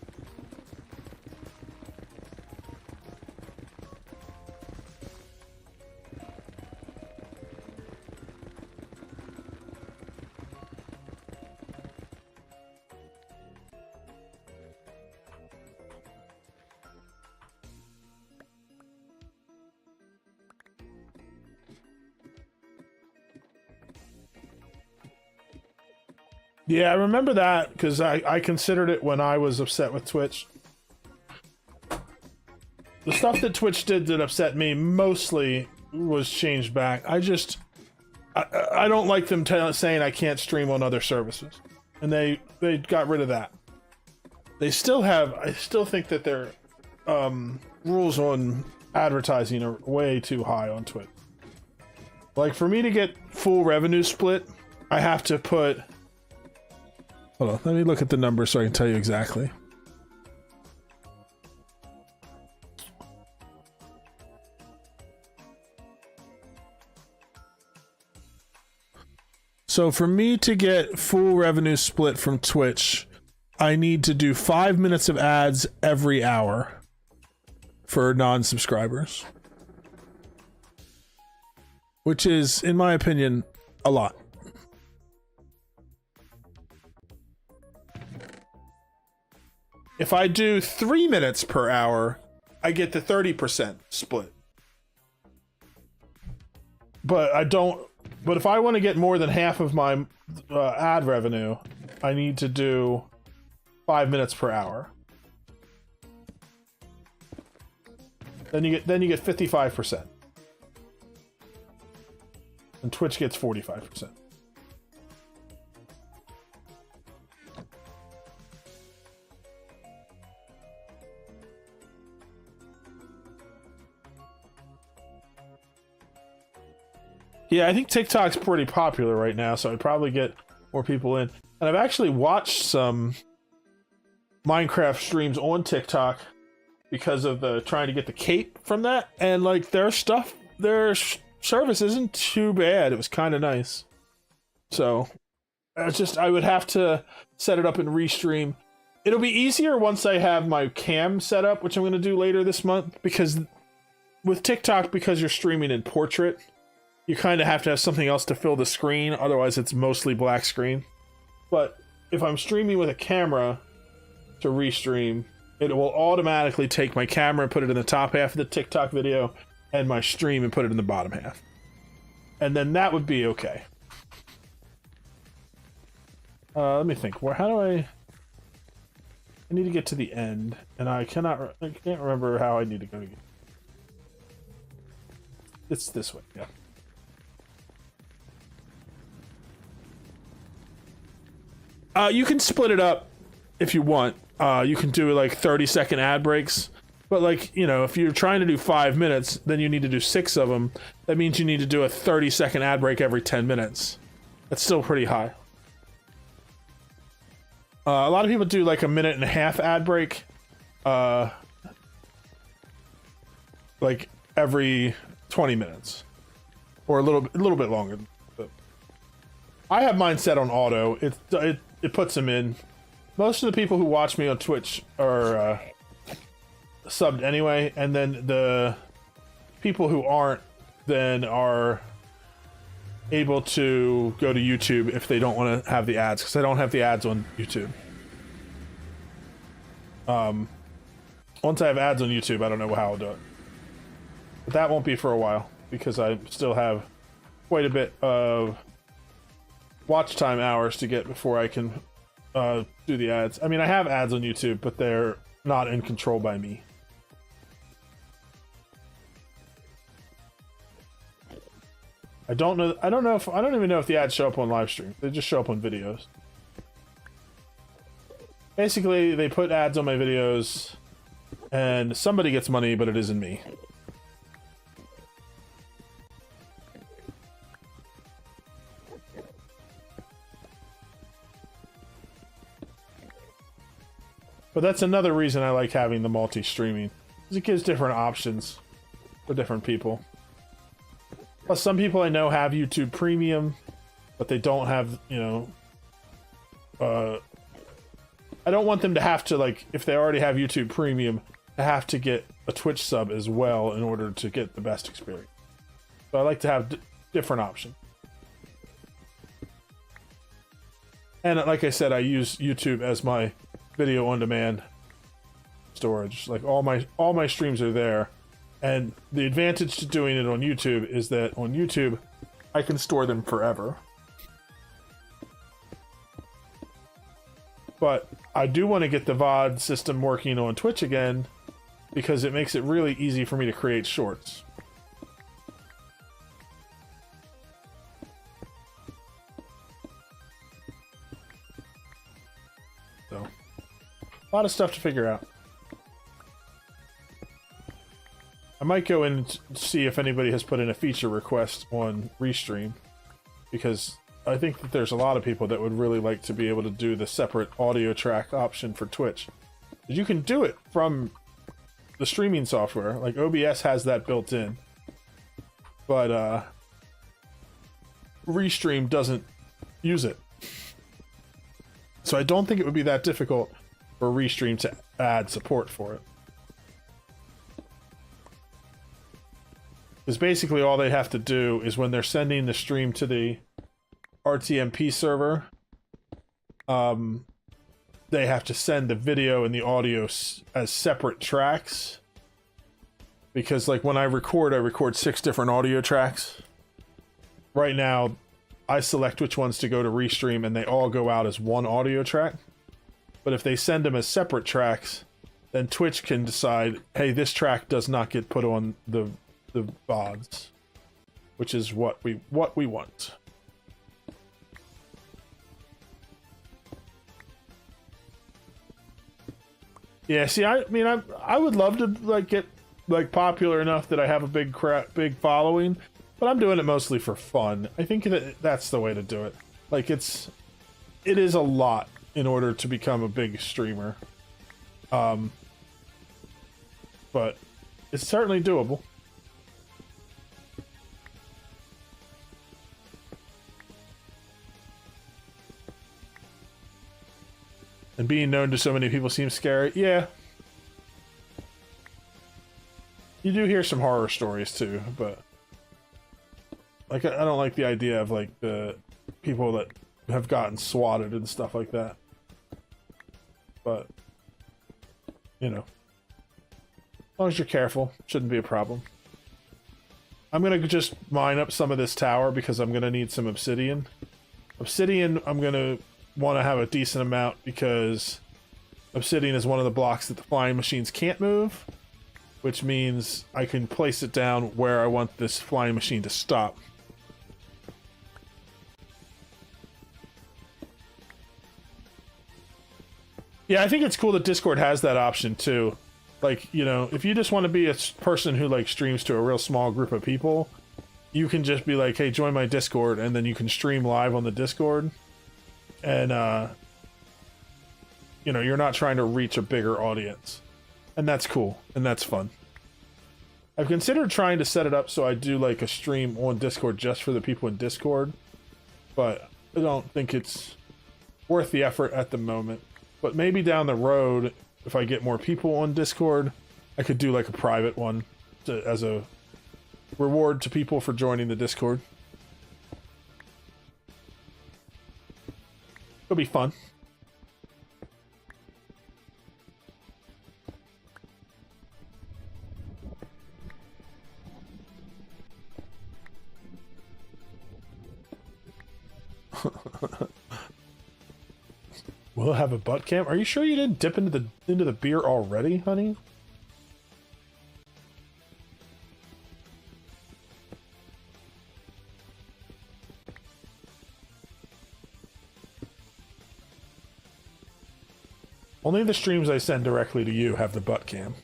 Yeah, I remember that because I considered it when I was upset with Twitch. The stuff that Twitch did that upset me mostly was changed back. I don't like them saying I can't stream on other services. And they got rid of that. They still have, I still think that their rules on advertising are way too high on Twitch. Like for me to get full revenue split, I have to put... Hold on, let me look at the numbers so I can tell you exactly. So for me to get full revenue split from Twitch, I need to do 5 minutes of ads every hour for non-subscribers. Which is, in my opinion, a lot. If I do 3 minutes per hour, I get the 30% split. But I don't. But if I want to get more than half of my ad revenue, I need to do 5 minutes per hour. Then you get 55%. And Twitch gets 45%. Yeah, I think TikTok's pretty popular right now, so I'd probably get more people in. And I've actually watched some Minecraft streams on TikTok because of the trying to get the cape from that, and like their service isn't too bad. It was kind of nice. So it's just I would have to set it up and restream. It'll be easier once I have my cam set up, which I'm going to do later this month, because with TikTok, because you're streaming in portrait, you kind of have to have something else to fill the screen, otherwise it's mostly black screen. But if I'm streaming with a camera to restream, it will automatically take my camera and put it in the top half of the TikTok video, and my stream and put it in the bottom half. And then that would be okay. Let me think. How do I need to get to the end, and I can't remember how I need to go again. It's this way, yeah. You can split it up if you want. You can do like 30-second ad breaks. But like, you know, if you're trying to do 5 minutes, then you need to do 6 of them. That means you need to do a 30-second ad break every 10 minutes. That's still pretty high. A lot of people do like a 1.5-minute ad break. Like every 20 minutes. Or a little bit longer. But I have mine set on auto. It puts them in. Most of the people who watch me on Twitch are subbed anyway, and then the people who aren't then are able to go to YouTube if they don't want to have the ads, because I don't have the ads on YouTube. Once I have ads on YouTube, I don't know how I'll do it. But that won't be for a while, because I still have quite a bit of watch time hours to get before I can do the ads. I mean, I have ads on YouTube, but they're not in control by me. I don't even know if the ads show up on live stream. They just show up on videos. Basically, they put ads on my videos, and somebody gets money, but it isn't me. But that's another reason I like having the multi-streaming, because it gives different options for different people. Plus, some people I know have YouTube Premium, but they don't have, you know... I don't want them to have to, like, if they already have YouTube Premium, to have to get a Twitch sub as well in order to get the best experience. So I like to have different options. And like I said, I use YouTube as my video on demand storage. Like all my streams are there, and the advantage to doing it on YouTube is that on YouTube I can store them forever. But I do want to get the VOD system working on Twitch again, because it makes it really easy for me to create shorts. So, a lot of stuff to figure out. I might go in and see if anybody has put in a feature request on Restream, because I think that there's a lot of people that would really like to be able to do the separate audio track option for Twitch. You can do it from the streaming software, like OBS has that built in, but Restream doesn't use it. So I don't think it would be that difficult for Restream to add support for it. Because basically all they have to do is when they're sending the stream to the RTMP server, they have to send the video and the audio as separate tracks. Because like when I record 6 different audio tracks. Right now, I select which ones to go to Restream, and they all go out as one audio track. But if they send them as separate tracks, then Twitch can decide, hey, this track does not get put on the VODs, which is what we want. Yeah, see, I mean, I would love to like get like popular enough that I have a big following, but I'm doing it mostly for fun. I think that that's the way to do it. Like it is a lot in order to become a big streamer. But it's certainly doable. And being known to so many people seems scary. Yeah. You do hear some horror stories too, but like I don't like the idea of like the people that have gotten swatted and stuff like that. But you know, as long as you're careful, shouldn't be a problem. I'm gonna just mine up some of this tower because I'm gonna need some obsidian. Obsidian, I'm gonna want to have a decent amount because obsidian is one of the blocks that the flying machines can't move, which means I can place it down where I want this flying machine to stop. Yeah, I think it's cool that Discord has that option too. Like, you know, if you just want to be a person who like streams to a real small group of people, you can just be like, hey, join my Discord, and then you can stream live on the Discord. And, you know, you're not trying to reach a bigger audience. And that's cool, and that's fun. I've considered trying to set it up so I do like a stream on Discord just for the people in Discord, but I don't think it's worth the effort at the moment. But maybe down the road, if I get more people on Discord, I could do like a private one as a reward to people for joining the Discord. It'll be fun. We'll have a butt cam. Are you sure you didn't dip into the beer already, honey? Only the streams I send directly to you have the butt cam.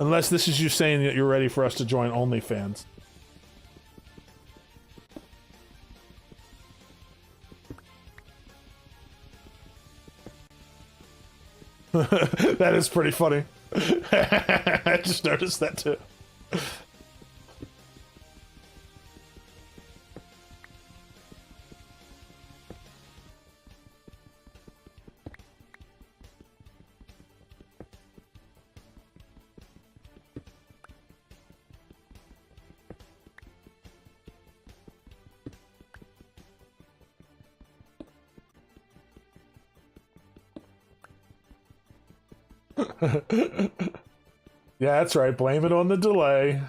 Unless this is you saying that you're ready for us to join OnlyFans. That is pretty funny. I just noticed that too. Yeah, that's right. Blame it on the delay.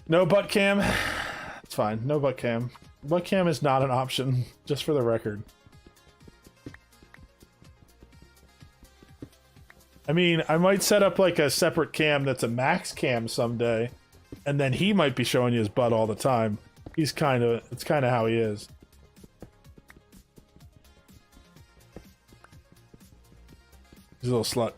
No butt cam. It's fine. No butt cam. Butt cam is not an option, just for the record. I mean, I might set up like a separate cam that's a max cam someday, and then he might be showing you his butt all the time. It's kind of how he is. He's a little slut.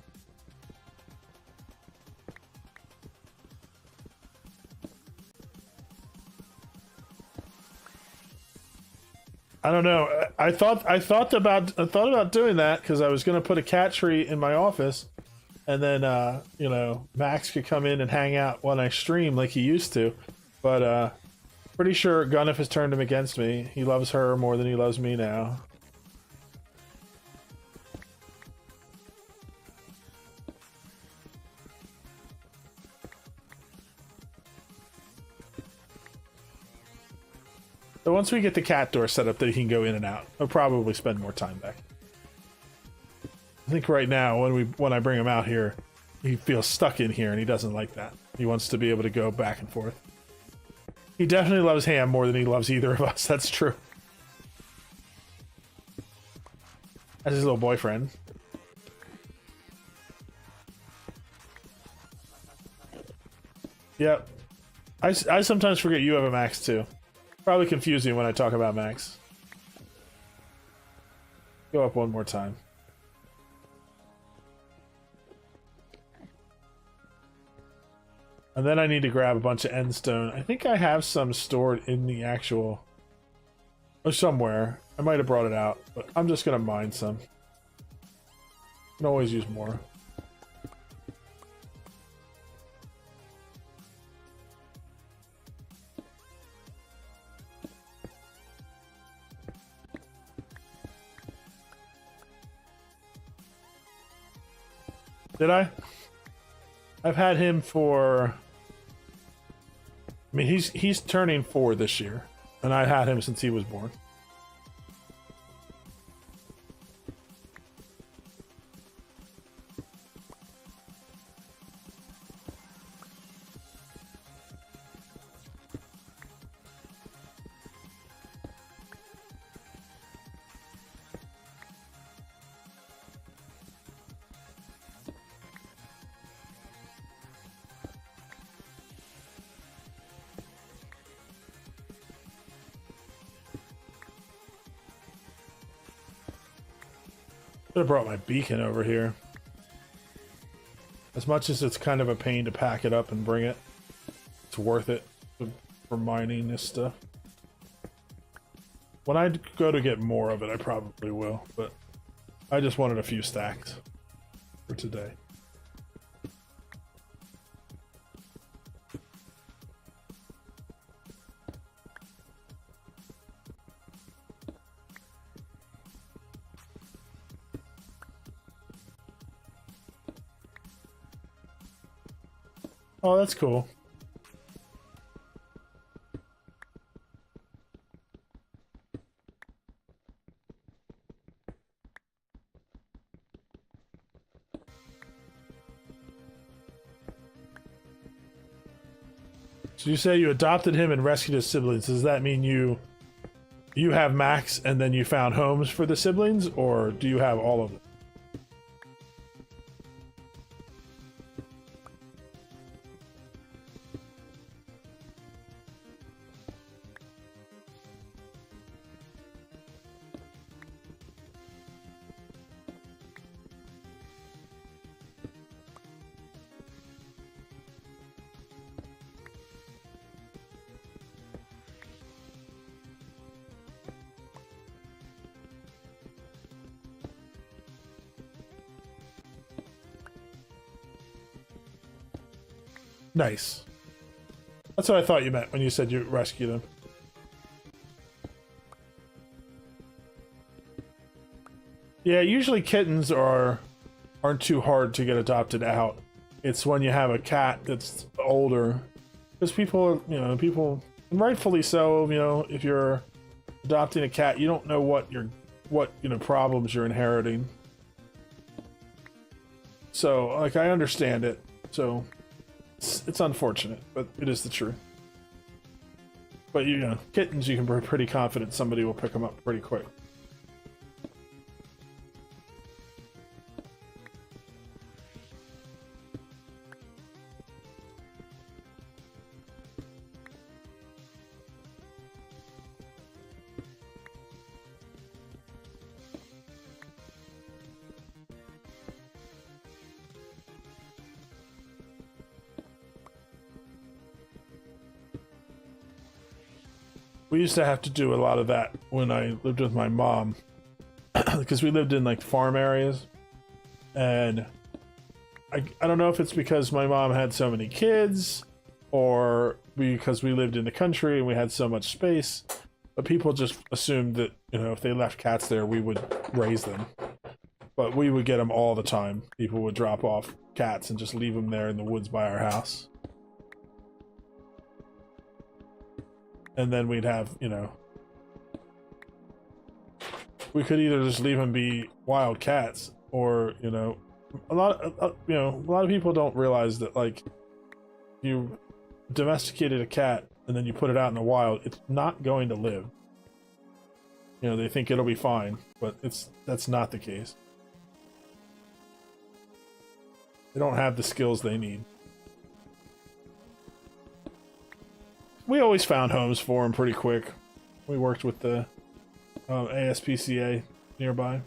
I don't know. I thought about doing that because I was going to put a cat tree in my office, and then you know, Max could come in and hang out when I stream like he used to. But pretty sure Gunnif has turned him against me. He loves her more than he loves me now. So once we get the cat door set up that he can go in and out, he'll probably spend more time back. I think right now, when I bring him out here, he feels stuck in here and he doesn't like that. He wants to be able to go back and forth. He definitely loves Ham more than he loves either of us, that's true. That's his little boyfriend. Yep. I sometimes forget you have a Max too. Probably confuse you when I talk about Max. Go up one more time. And then I need to grab a bunch of endstone. I think I have some stored in the actual... or somewhere. I might have brought it out, but I'm just going to mine some. Can always use more. Did I? I've had him for... I mean, he's turning 4 this year, and I had him since he was born. Should have brought my beacon over here. As much as it's kind of a pain to pack it up and bring it, it's worth it for mining this stuff. When I go to get more of it, I probably will, but I just wanted a few stacks for today. Oh, that's cool. So you say you adopted him and rescued his siblings. Does that mean you have Max and then you found homes for the siblings, or do you have all of them? Nice. That's what I thought you meant when you said you rescued him. Yeah, usually kittens aren't too hard to get adopted out. It's when you have a cat that's older, because people, and rightfully so, if you're adopting a cat, you don't know what problems you're inheriting. So, like, I understand it. So, it's unfortunate, but it is the truth. But kittens, you can be pretty confident somebody will pick them up pretty quick. We used to have to do a lot of that when I lived with my mom, because we lived in like farm areas, and I don't know if it's because my mom had so many kids or because we lived in the country and we had so much space, but people just assumed that, if they left cats there, we would raise them. But we would get them all the time. People would drop off cats and just leave them there in the woods by our house. And then we'd have, we could either just leave them be wild cats, or a lot of people don't realize that, like, you domesticated a cat and then you put it out in the wild, it's not going to live. They think it'll be fine, but that's not the case. They don't have the skills they need. We always found homes for them pretty quick. We worked with the ASPCA nearby.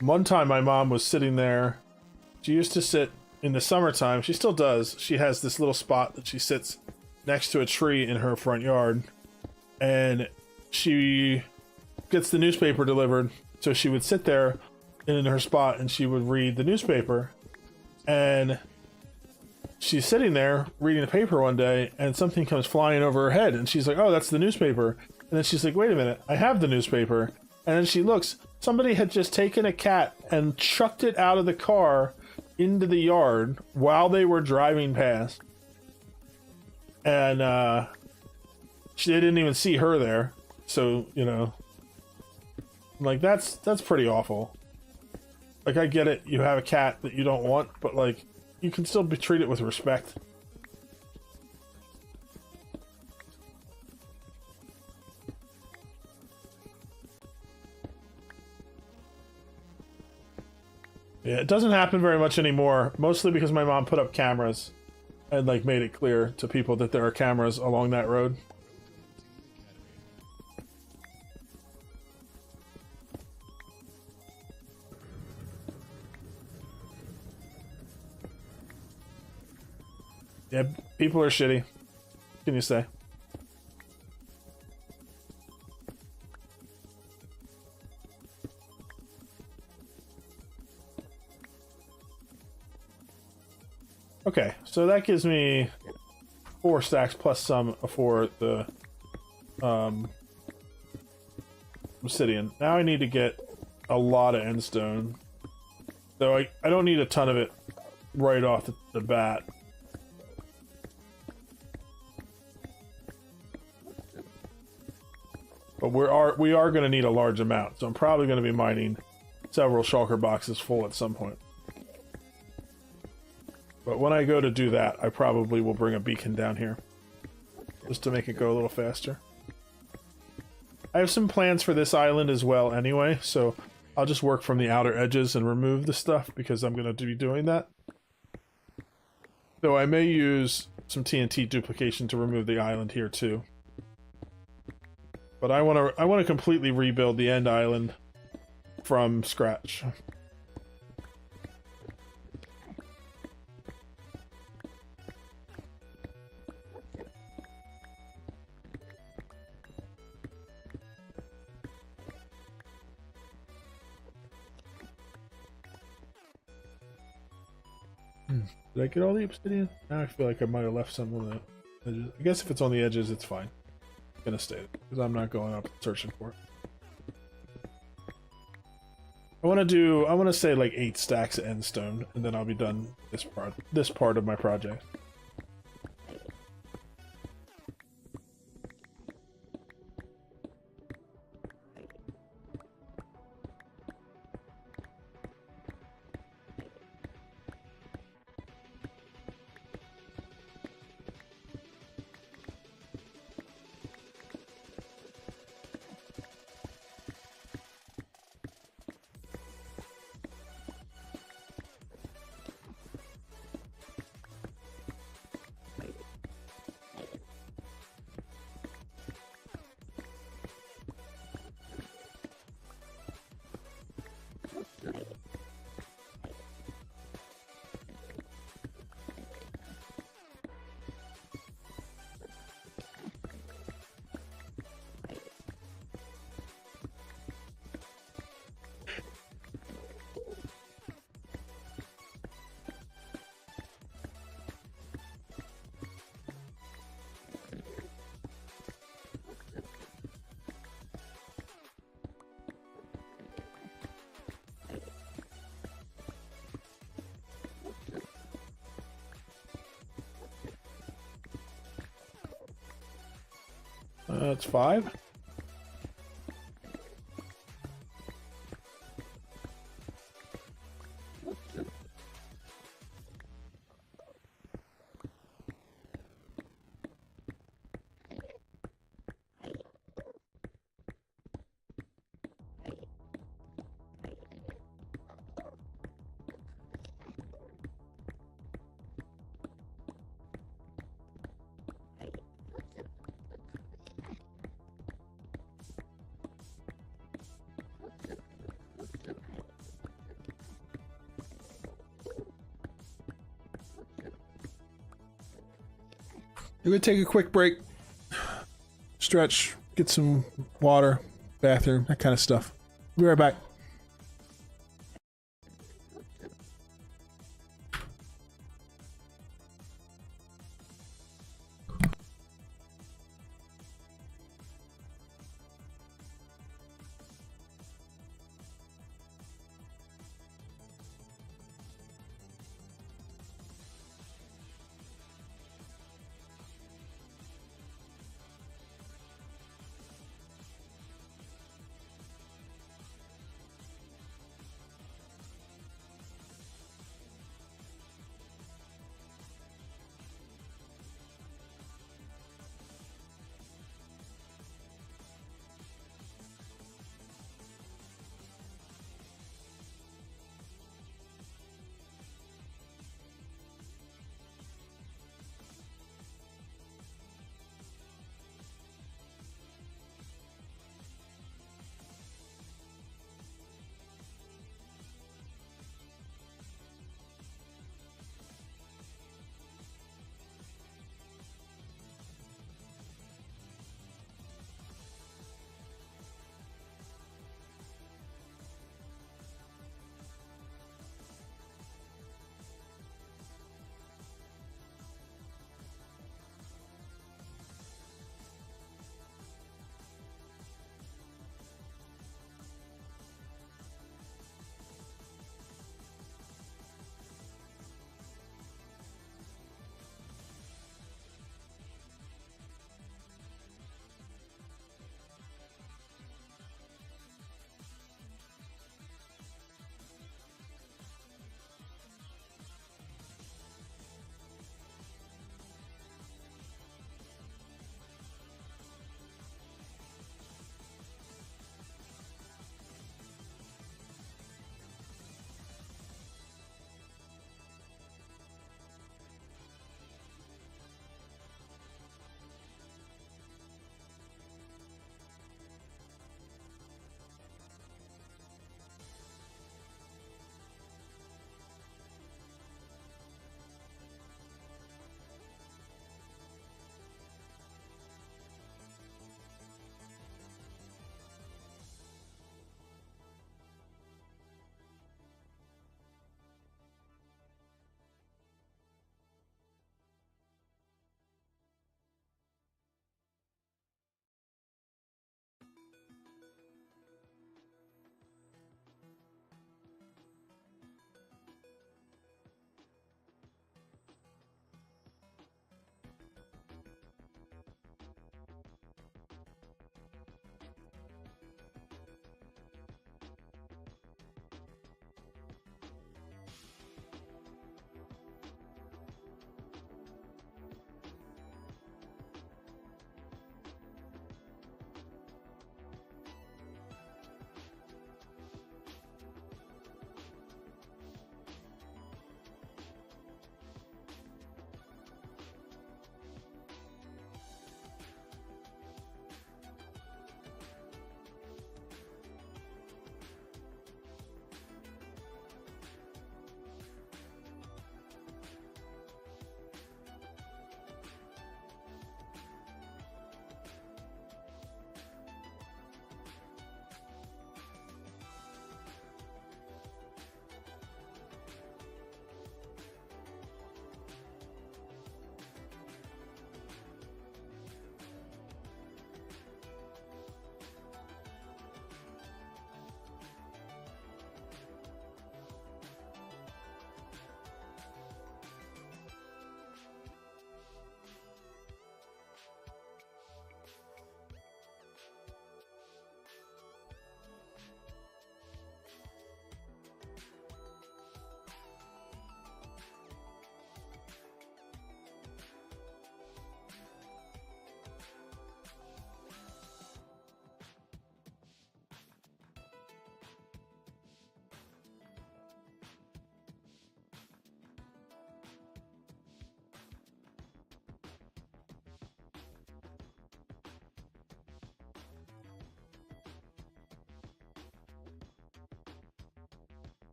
One time my mom was sitting there. She used to sit in the summertime. She still does. She has this little spot that she sits next to a tree in her front yard. And she gets the newspaper delivered. So she would sit there in her spot and she would read the newspaper. And she's sitting there reading the paper one day and something comes flying over her head. And she's like, oh, that's the newspaper. And then she's like, wait a minute, I have the newspaper. And then she looks, somebody had just taken a cat and chucked it out of the car into the yard while they were driving past. And they didn't even see her there. So, like, that's pretty awful. Like, I get it, you have a cat that you don't want, but, like, you can still be treated with respect. Yeah, it doesn't happen very much anymore, mostly because my mom put up cameras and, like, made it clear to people that there are cameras along that road. Yeah, people are shitty. What can you say? Okay, so that gives me 4 stacks plus some for the obsidian. Now I need to get a lot of endstone. Though I don't need a ton of it right off the bat. But we are going to need a large amount, so I'm probably going to be mining several shulker boxes full at some point. But when I go to do that, I probably will bring a beacon down here, just to make it go a little faster. I have some plans for this island as well anyway, so I'll just work from the outer edges and remove the stuff, because I'm going to be doing that. Though I may use some TNT duplication to remove the island here too. But I want to completely rebuild the end island from scratch. Did I get all the obsidian? Now I feel like I might have left some on the edges. I guess if it's on the edges, it's fine. I'm gonna stay because I'm not going up searching for it. I want to say like 8 stacks of endstone, and then I'll be done this part of my project. That's 5. We're gonna take a quick break, stretch, get some water, bathroom, that kind of stuff. Be right back.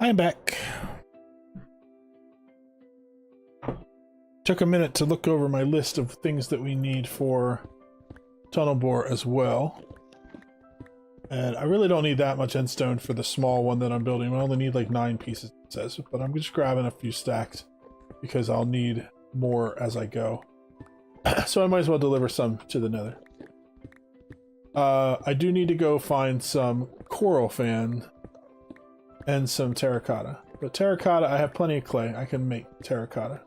I'm back. Took a minute to look over my list of things that we need for tunnel bore as well. And I really don't need that much endstone for the small one that I'm building. I only need like 9 pieces, it says. But I'm just grabbing a few stacks because I'll need more as I go. So I might as well deliver some to the nether. I do need to go find some coral fan and some terracotta. But terracotta, I have plenty of clay. I can make terracotta.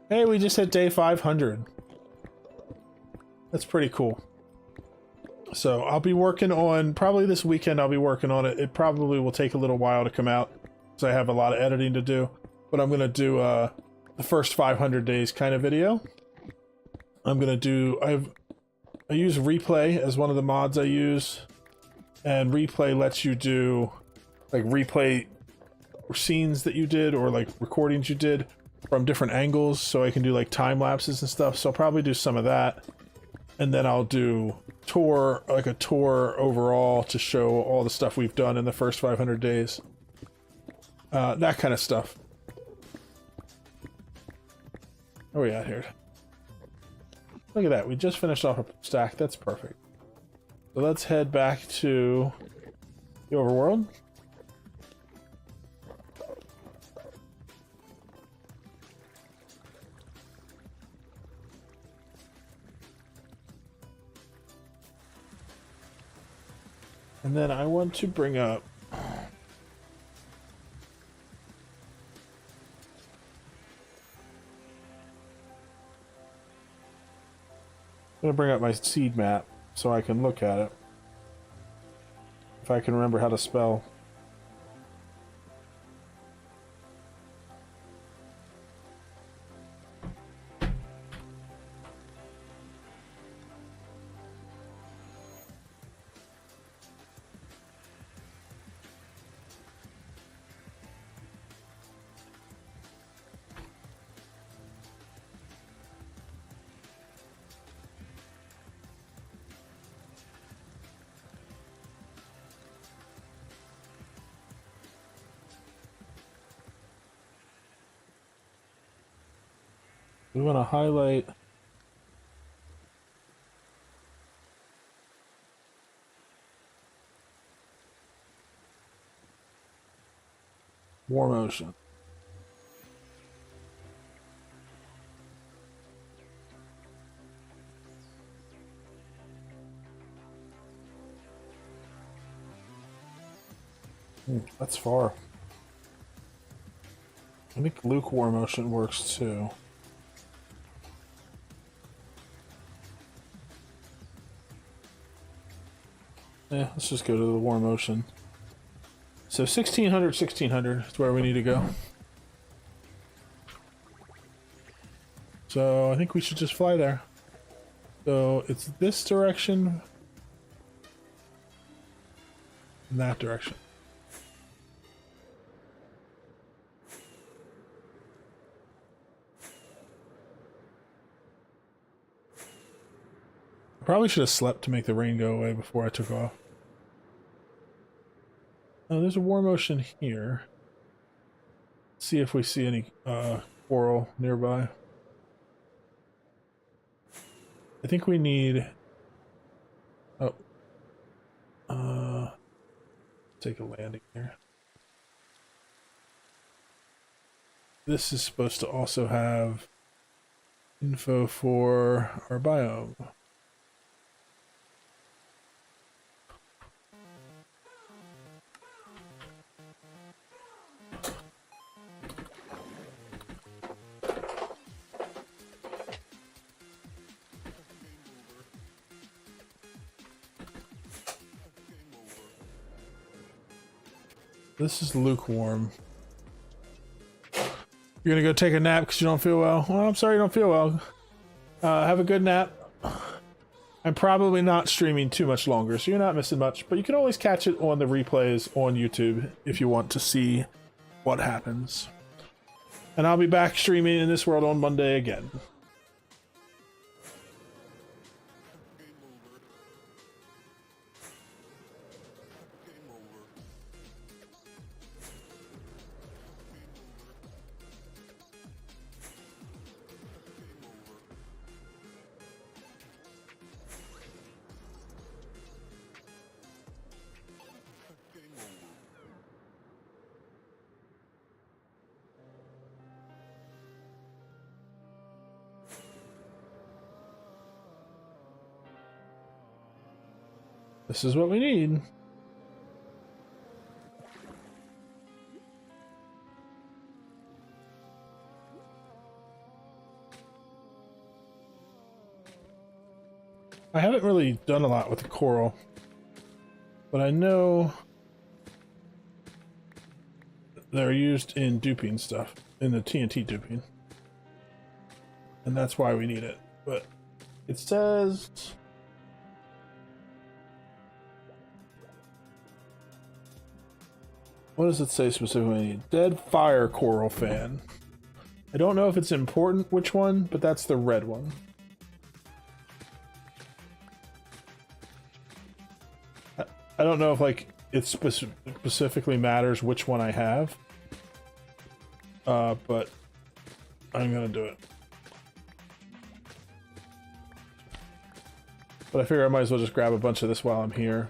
Hey, we just hit day 500. That's pretty cool. So I'll be working on, probably this weekend I'll be working on it. It probably will take a little while to come out because I have a lot of editing to do. But I'm going to do the first 500 days kind of video. I'm going to do, I use Replay as one of the mods I use. And Replay lets you do, like, replay scenes that you did or, like, recordings you did from different angles, so I can do like time lapses and stuff. So I'll probably do some of that, and then I'll do a tour overall to show all the stuff we've done in the first 500 days. That kind of stuff. Where are we at here? Look at that, we just finished off a stack. That's perfect. So let's head back to the overworld. And then I want to bring up I'm going to bring up my seed map so I can look at it. If I can remember how to spell. We want to highlight Warm Ocean. That's far. I think lukewarm ocean works too. Yeah, let's just go to the warm ocean. So 1600 is where we need to go. So I think we should just fly there. So it's this direction and that direction. I probably should have slept to make the rain go away before I took off. Oh, there's a warm ocean here. Let's see if we see any coral nearby. I think we need... Oh. Take a landing here. This is supposed to also have info for our biome. This is lukewarm. You're gonna go take a nap because you don't feel well? Well, I'm sorry you don't feel well. Have a good nap. I'm probably not streaming too much longer, so you're not missing much. But you can always catch it on the replays on YouTube if you want to see what happens. And I'll be back streaming in this world on Monday again. This is what we need. I haven't really done a lot with the coral, but I know they're used in duping stuff, in the TNT duping. And that's why we need it. But it says... What does it say specifically? Dead fire coral fan. I don't know if it's important which one, but that's the red one. I don't know if like it specifically matters which one I have, but I'm gonna do it. But I figure I might as well just grab a bunch of this while I'm here.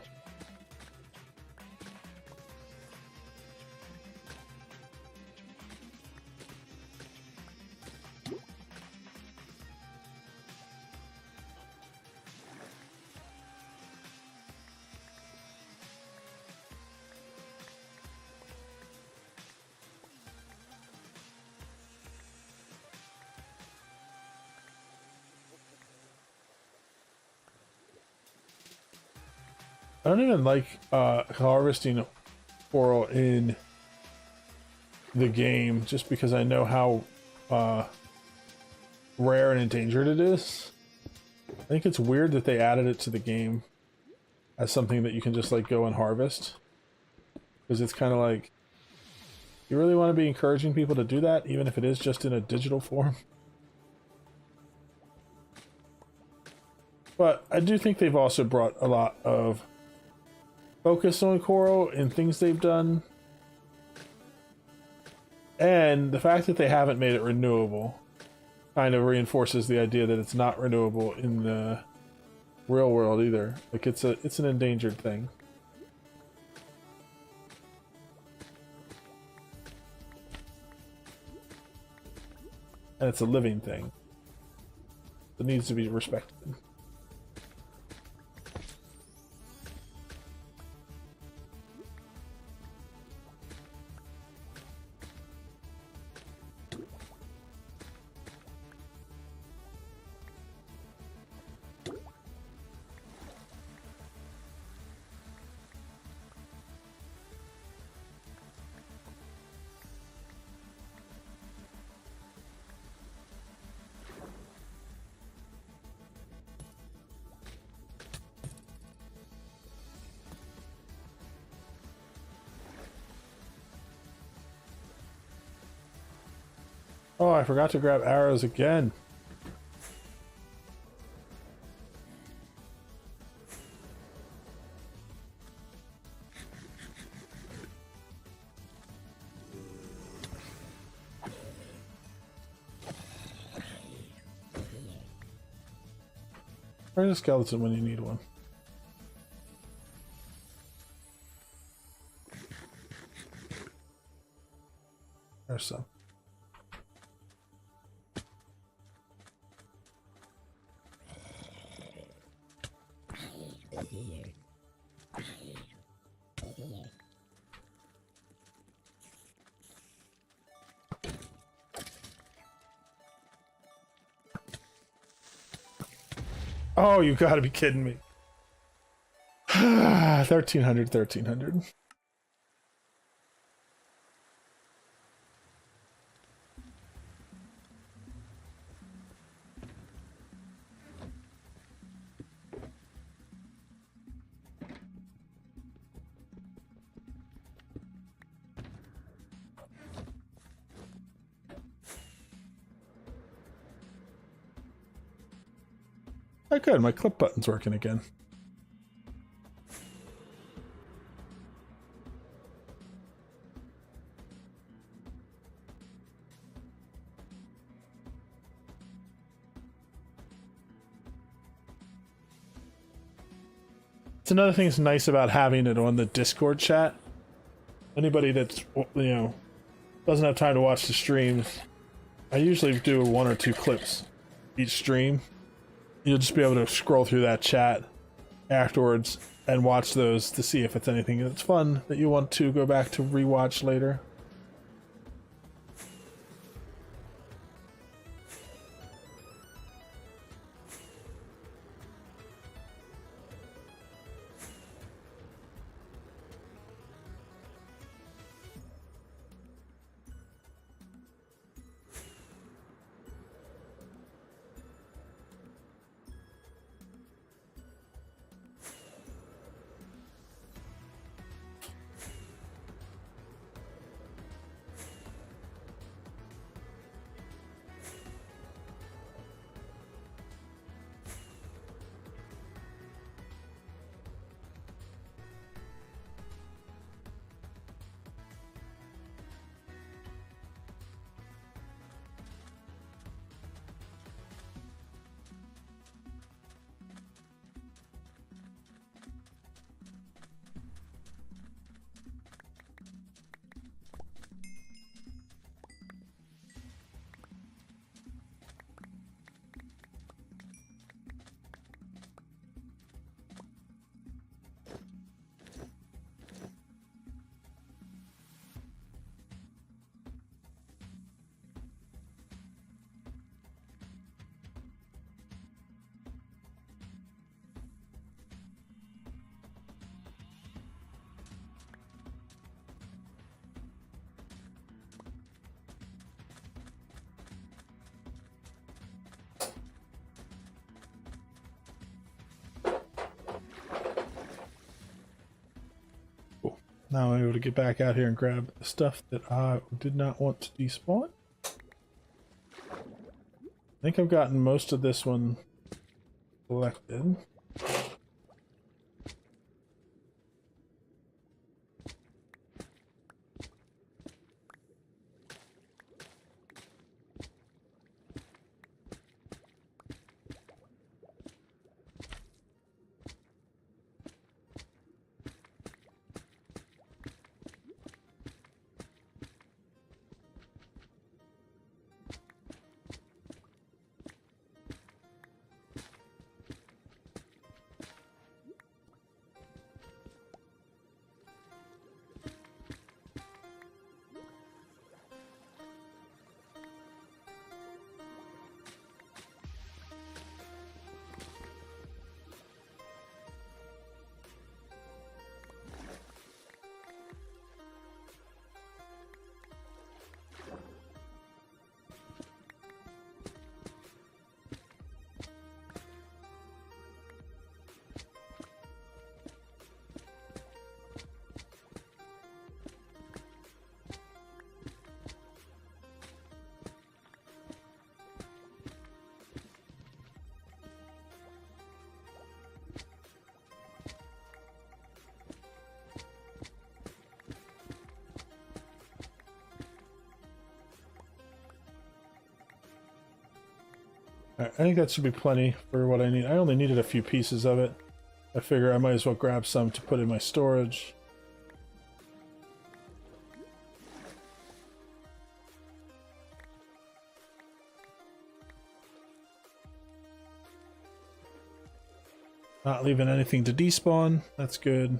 I don't even like harvesting coral in the game just because I know how rare and endangered it is. I think it's weird that they added it to the game as something that you can just like go and harvest, because it's kind of like, you really want to be encouraging people to do that even if it is just in a digital form. But I do think they've also brought a lot of focus on coral and things they've done, and the fact that they haven't made it renewable kind of reinforces the idea that it's not renewable in the real world either. Like it's an endangered thing. And it's a living thing that needs to be respected. Oh, I forgot to grab arrows again. Where's a skeleton when you need one? There's some. Oh, you gotta be kidding me. 1300, 1300. Oh, good. My clip button's working again. It's another thing that's nice about having it on the Discord chat. Anybody that's, doesn't have time to watch the streams, I usually do 1 or 2 clips each stream. You'll just be able to scroll through that chat afterwards and watch those to see if it's anything that's fun that you want to go back to rewatch later. Now I'm able to get back out here and grab the stuff that I did not want to despawn. I think I've gotten most of this one collected. I think that should be plenty for what I need. I only needed a few pieces of it. I figure I might as well grab some to put in my storage. Not leaving anything to despawn. That's good.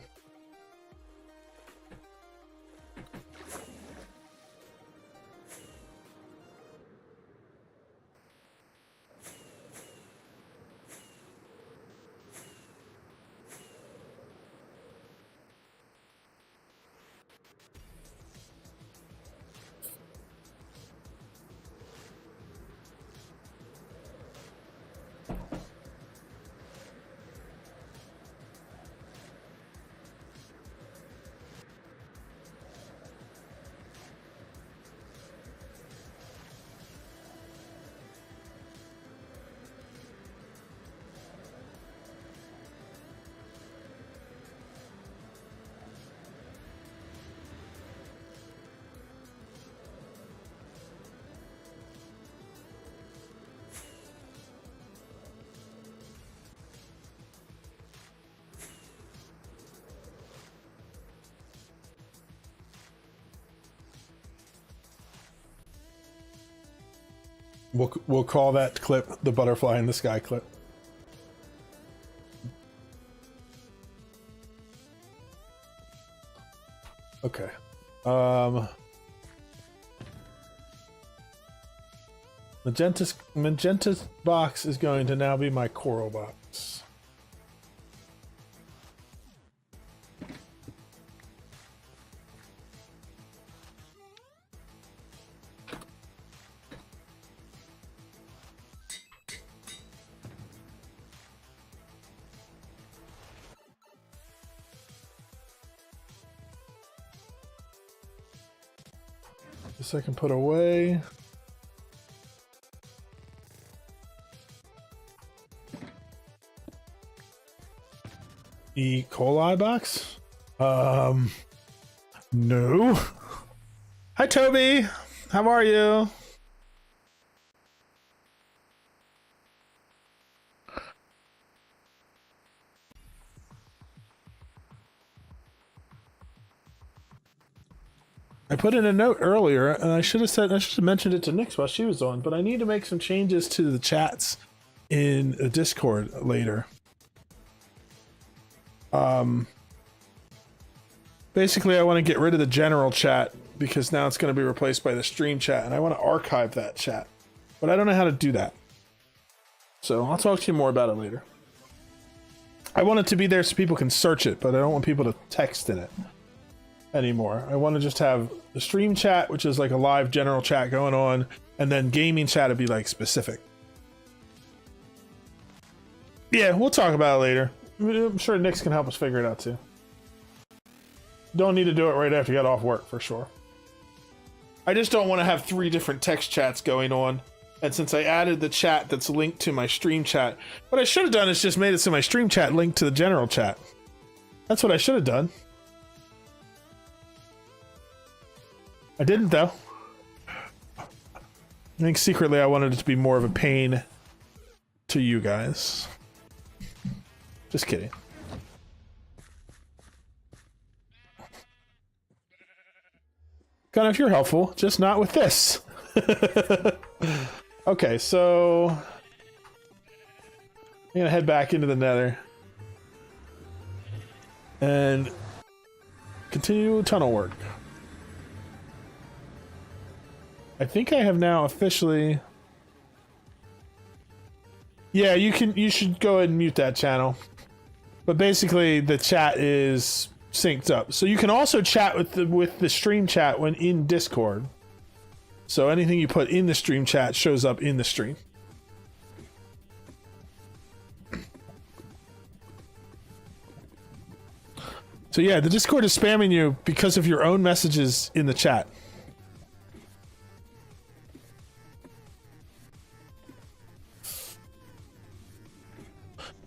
We'll call that clip the butterfly in the sky clip. Okay. Magenta's box is going to now be my coral box. This I can put away. E. coli box? No. Hi, Toby. How are you? I put in a note earlier, and I should have mentioned it to Nyx while she was on, but I need to make some changes to the chats in the Discord later. Basically, I want to get rid of the general chat because now it's going to be replaced by the stream chat, and I want to archive that chat, but I don't know how to do that. So I'll talk to you more about it later. I want it to be there so people can search it, but I don't want people to text in it anymore. I want to just have the stream chat, which is like a live general chat going on, and then gaming chat to be like specific. Yeah, we'll talk about it later. I'm sure Nyx can help us figure it out too. Don't need to do it right after you get off work for sure. I just don't want to have 3 different text chats going on. And since I added the chat that's linked to my stream chat, what I should have done is just made it so my stream chat linked to the general chat. That's what I should have done. I didn't though. I think secretly I wanted it to be more of a pain to you guys. Just kidding. Kind of, if you're helpful, just not with this. Okay, so I'm gonna head back into the Nether and continue tunnel work. I think I have now officially. Yeah, you should go ahead and mute that channel. But basically, the chat is synced up, so you can also chat with the stream chat when in Discord. So anything you put in the stream chat shows up in the stream. So yeah, the Discord is spamming you because of your own messages in the chat.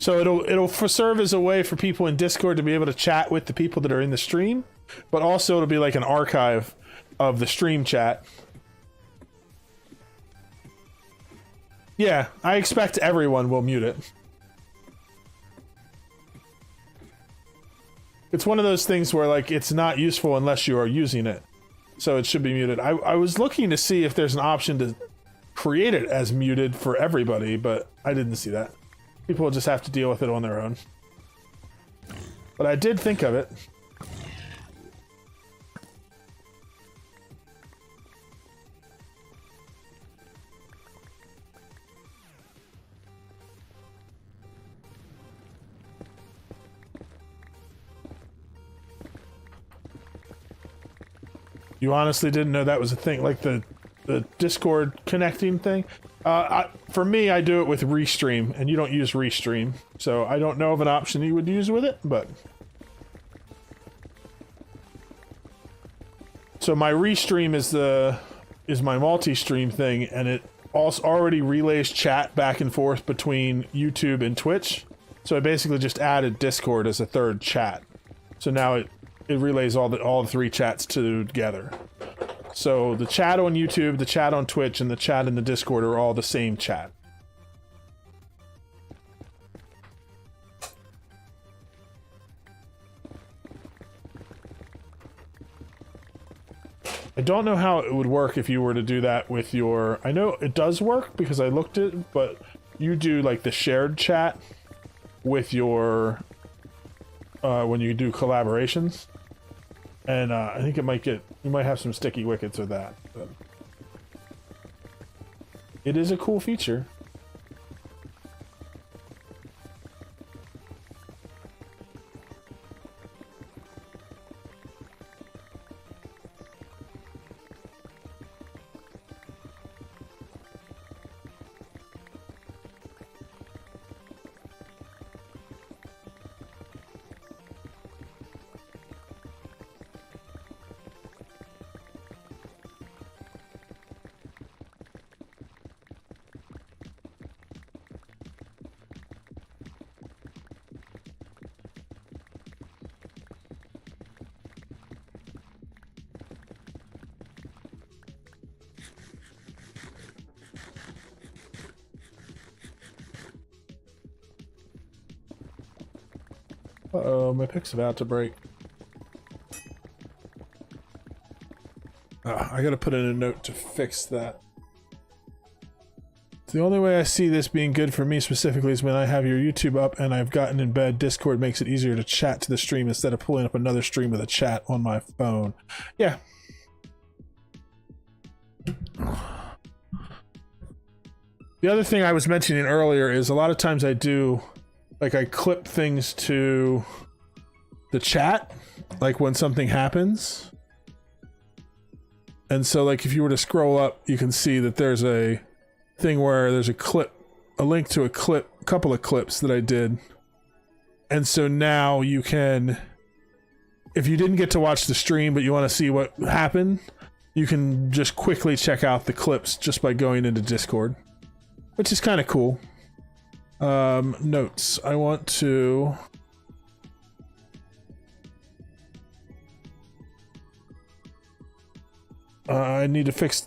So it'll serve as a way for people in Discord to be able to chat with the people that are in the stream, but also it'll be like an archive of the stream chat. Yeah, I expect everyone will mute it. It's one of those things where like it's not useful unless you are using it, so it should be muted. I was looking to see if there's an option to create it as muted for everybody, but I didn't see that. People will just have to deal with it on their own. But I did think of it. You honestly didn't know that was a thing, like the Discord connecting thing? For me, I do it with Restream, and you don't use Restream, so I don't know of an option you would use with it, but... So my Restream is my multi-stream thing, and it also already relays chat back and forth between YouTube and Twitch, so I basically just added Discord as a third chat. So now it relays all the 3 chats together. So the chat on YouTube, the chat on Twitch, and the chat in the Discord are all the same chat. I don't know how it would work if you were to do that with your... I know it does work because I looked at it, but you do like the shared chat with your... when you do collaborations. And I think you might have some sticky wickets with that. But it is a cool feature. Uh-oh, my pick's about to break. I gotta put in a note to fix that. The only way I see this being good for me specifically is when I have your YouTube up and I've gotten in bed. Discord makes it easier to chat to the stream instead of pulling up another stream with a chat on my phone. Yeah. The other thing I was mentioning earlier is a lot of times I do, like, I clip things to the chat, like when something happens. And so, like, if you were to scroll up, you can see that there's a thing where there's a link to a couple of clips that I did. And so now you can, if you didn't get to watch the stream but you want to see what happened, you can just quickly check out the clips just by going into Discord, which is kind of cool. Notes. I want to... I need to fix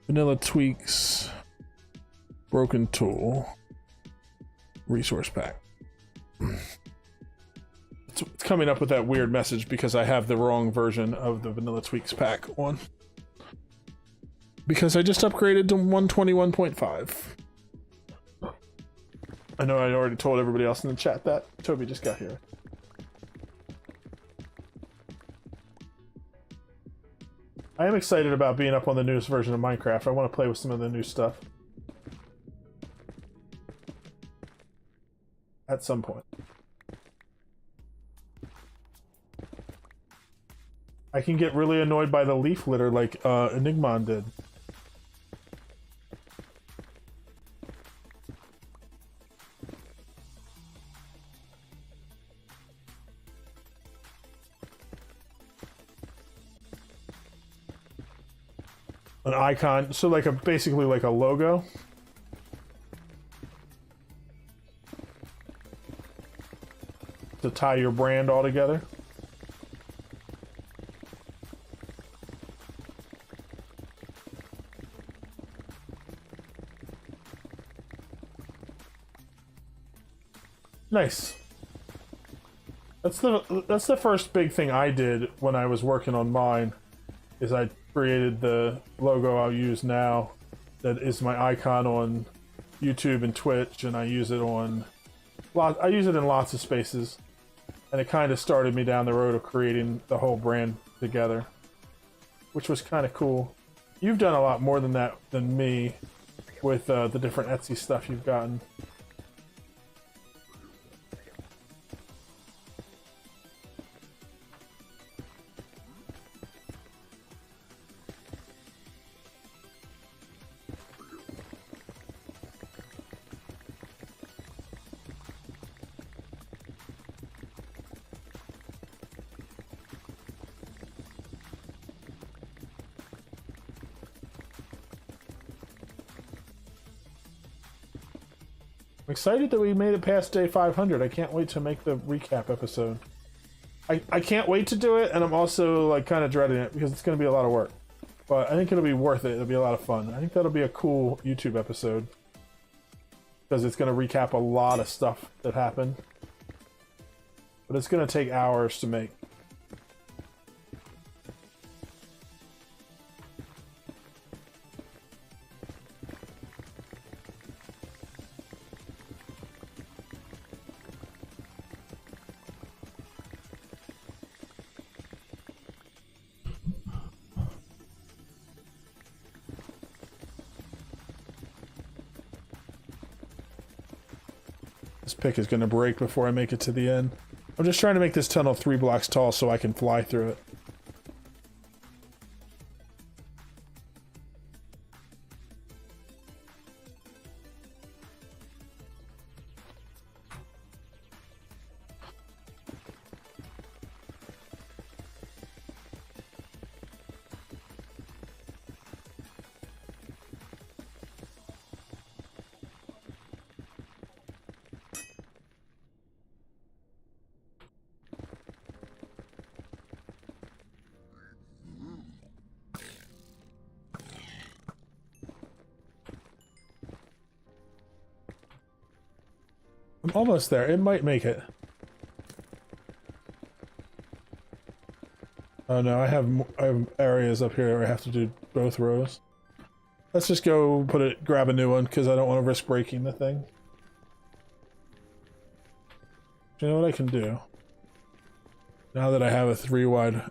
vanilla tweaks, broken tool, resource pack. It's coming up with that weird message because I have the wrong version of the vanilla tweaks pack on. Because I just upgraded to 121.5. I know I already told everybody else in the chat that. Toby just got here. I am excited about being up on the newest version of Minecraft. I want to play with some of the new stuff. At some point. I can get really annoyed by the leaf litter like Enigmon did. An icon, so like basically like a logo. To tie your brand all together. Nice. That's the first big thing I did when I was working on mine, is I created the logo I'll use now. That is my icon on YouTube and Twitch, and I use it in lots of spaces, and it kind of started me down the road of creating the whole brand together, which was kind of cool. You've done a lot more than that than me with the different Etsy stuff you've gotten. I'm excited that we made it past day 500. I can't wait to make the recap episode. I can't wait to do it, and I'm also like kind of dreading it because it's going to be a lot of work. But I think it'll be worth it. It'll be a lot of fun. I think that'll be a cool YouTube episode because it's going to recap a lot of stuff that happened. But it's going to take hours to make. This pick is going to break before I make it to the end. I'm just trying to make this tunnel 3 blocks tall so I can fly through it. I'm almost there. It might make it. Oh no, I have areas up here where I have to do both rows. Let's just go grab a new one because I don't want to risk breaking the thing. You know what I can do? Now that I have a 3 wide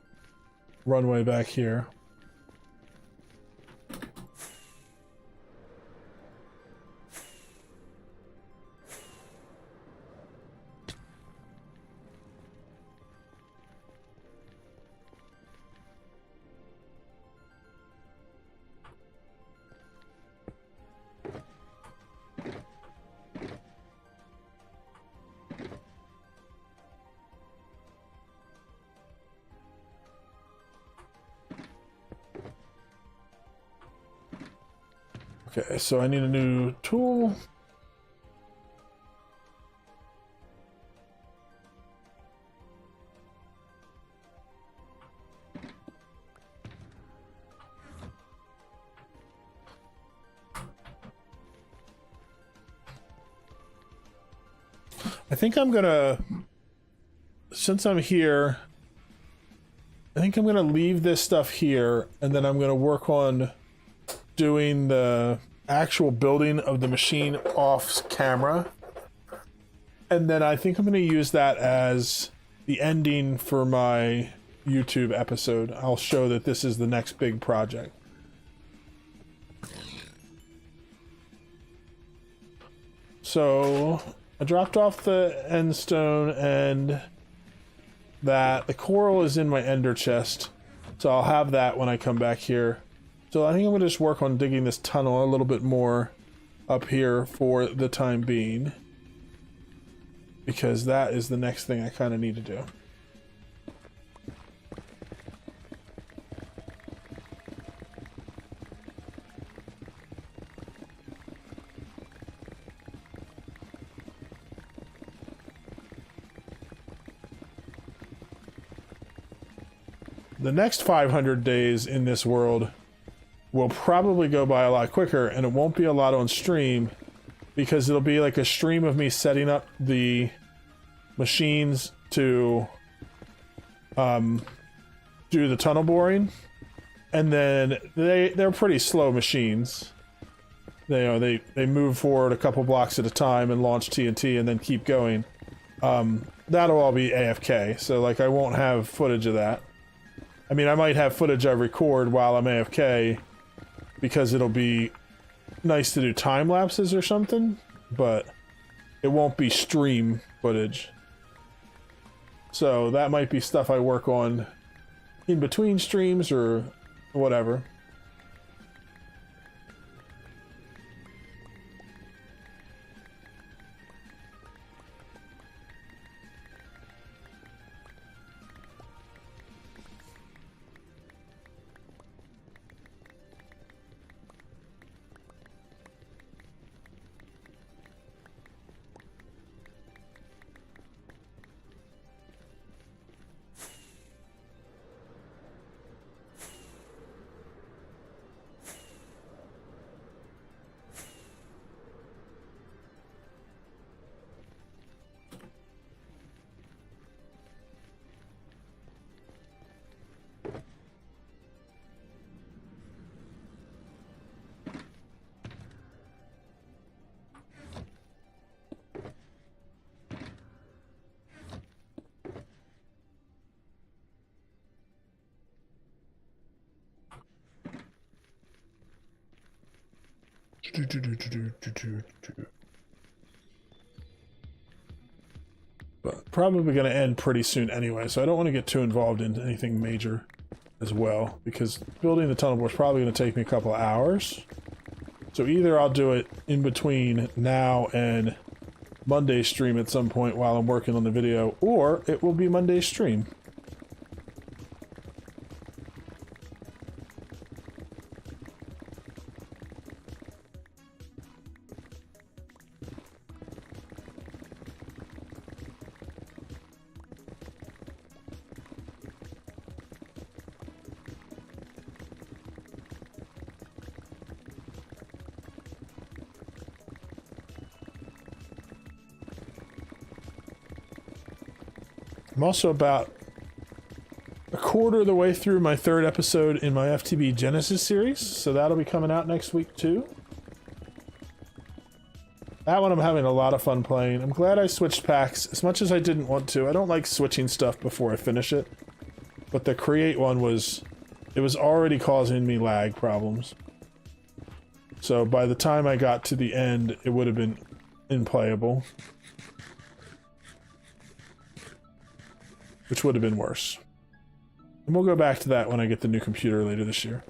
runway back here. Okay, so I need a new tool. I think I'm gonna, since I'm here, I think I'm gonna leave this stuff here, and then I'm gonna work on doing the actual building of the machine off camera. And then I think I'm gonna use that as the ending for my YouTube episode. I'll show that this is the next big project. So I dropped off the end stone and that. The coral is in my ender chest, so I'll have that when I come back here. So I think I'm going to just work on digging this tunnel a little bit more up here for the time being, because that is the next thing I kind of need to do. The next 500 days in this world will probably go by a lot quicker, and it won't be a lot on stream because it'll be like a stream of me setting up the machines to do the tunnel boring, and then they're pretty slow machines. They move forward a couple blocks at a time and launch TNT and then keep going. That'll all be AFK, so like I won't have footage of that. I mean, I might have footage I record while I'm AFK because it'll be nice to do time lapses or something, but it won't be stream footage. So that might be stuff I work on in between streams or whatever. But probably going to end pretty soon anyway, so I don't want to get too involved in anything major as well, because building the tunnel board is probably going to take me a couple of hours. So either I'll do it in between now and Monday's stream at some point while I'm working on the video, or it will be Monday's stream. I'm also about a quarter of the way through my third episode in my FTB Genesis series, so that'll be coming out next week too. That one I'm having a lot of fun playing. I'm glad I switched packs, as much as I didn't want to. I don't like switching stuff before I finish it. But the Create one was... it was already causing me lag problems. So by the time I got to the end, it would have been unplayable. Which would have been worse. And we'll go back to that when I get the new computer later this year.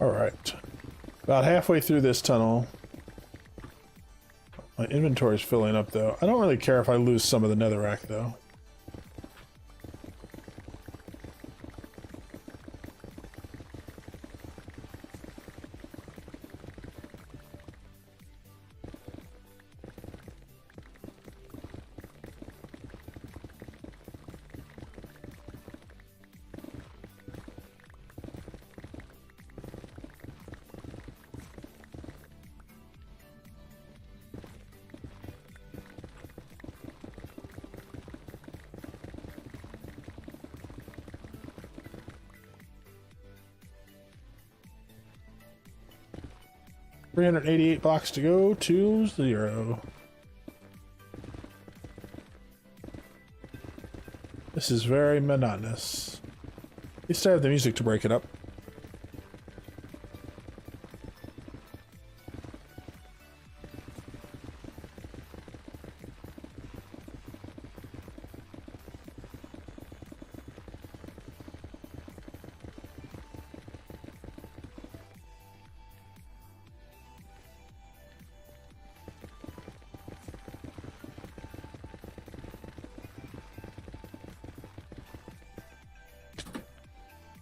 Alright. About halfway through this tunnel. My inventory's filling up, though. I don't really care if I lose some of the netherrack, though. $388 blocks to go to 0. This is very monotonous. At least I have the music to break it up.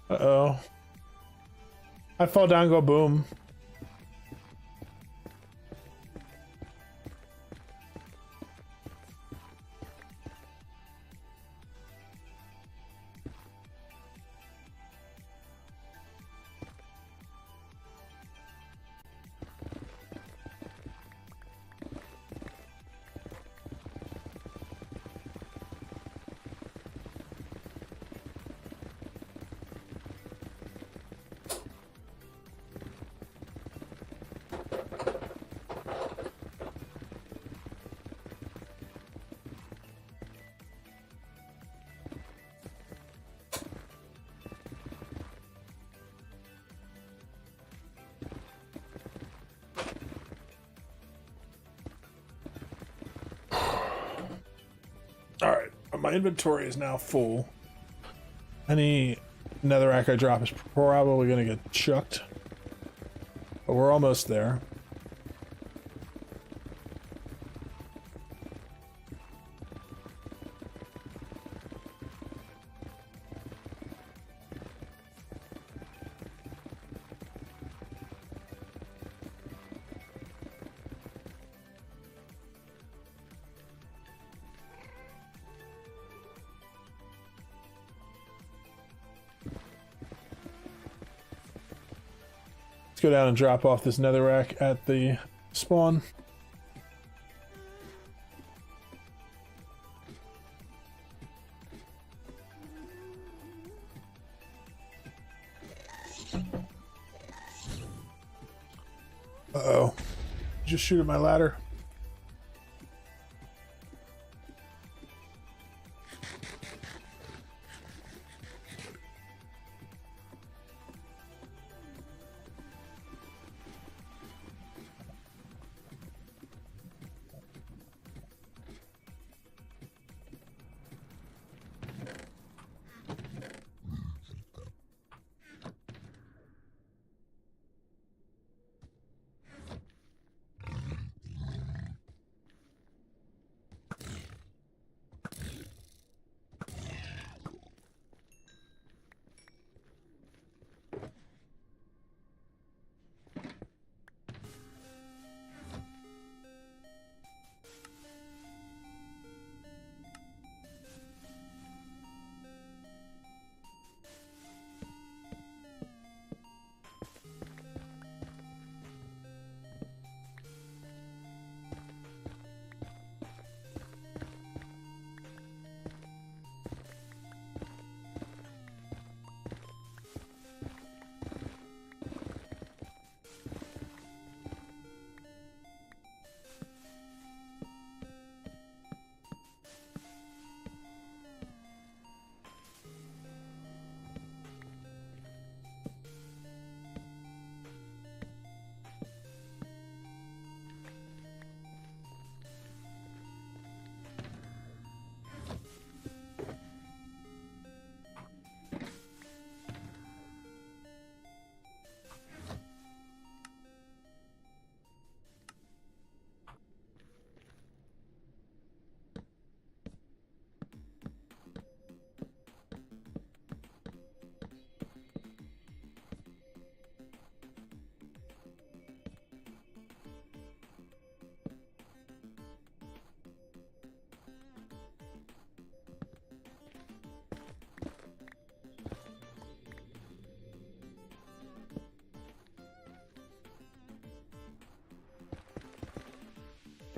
Uh-oh. I fall down, go boom. my inventory is now full. Any netherrack I drop is probably gonna get chucked. But we're almost there. Let's go down and drop off this netherrack at the spawn. Uh-oh. Just shoot at my ladder.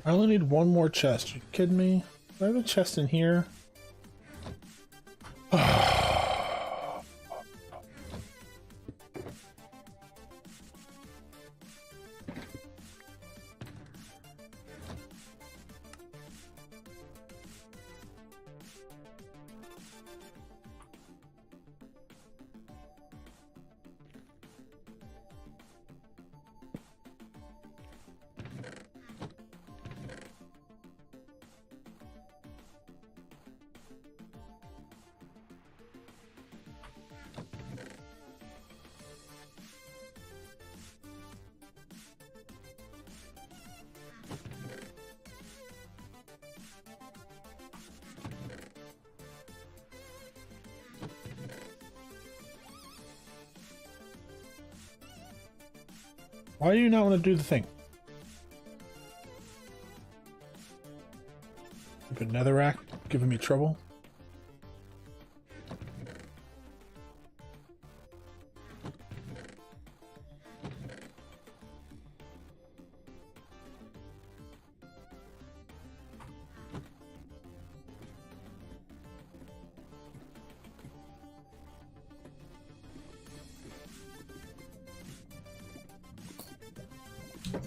I only need one more chest. You kidding me? Do I have a chest in here? Why do you not want to do the thing? Stupid netherrack giving me trouble.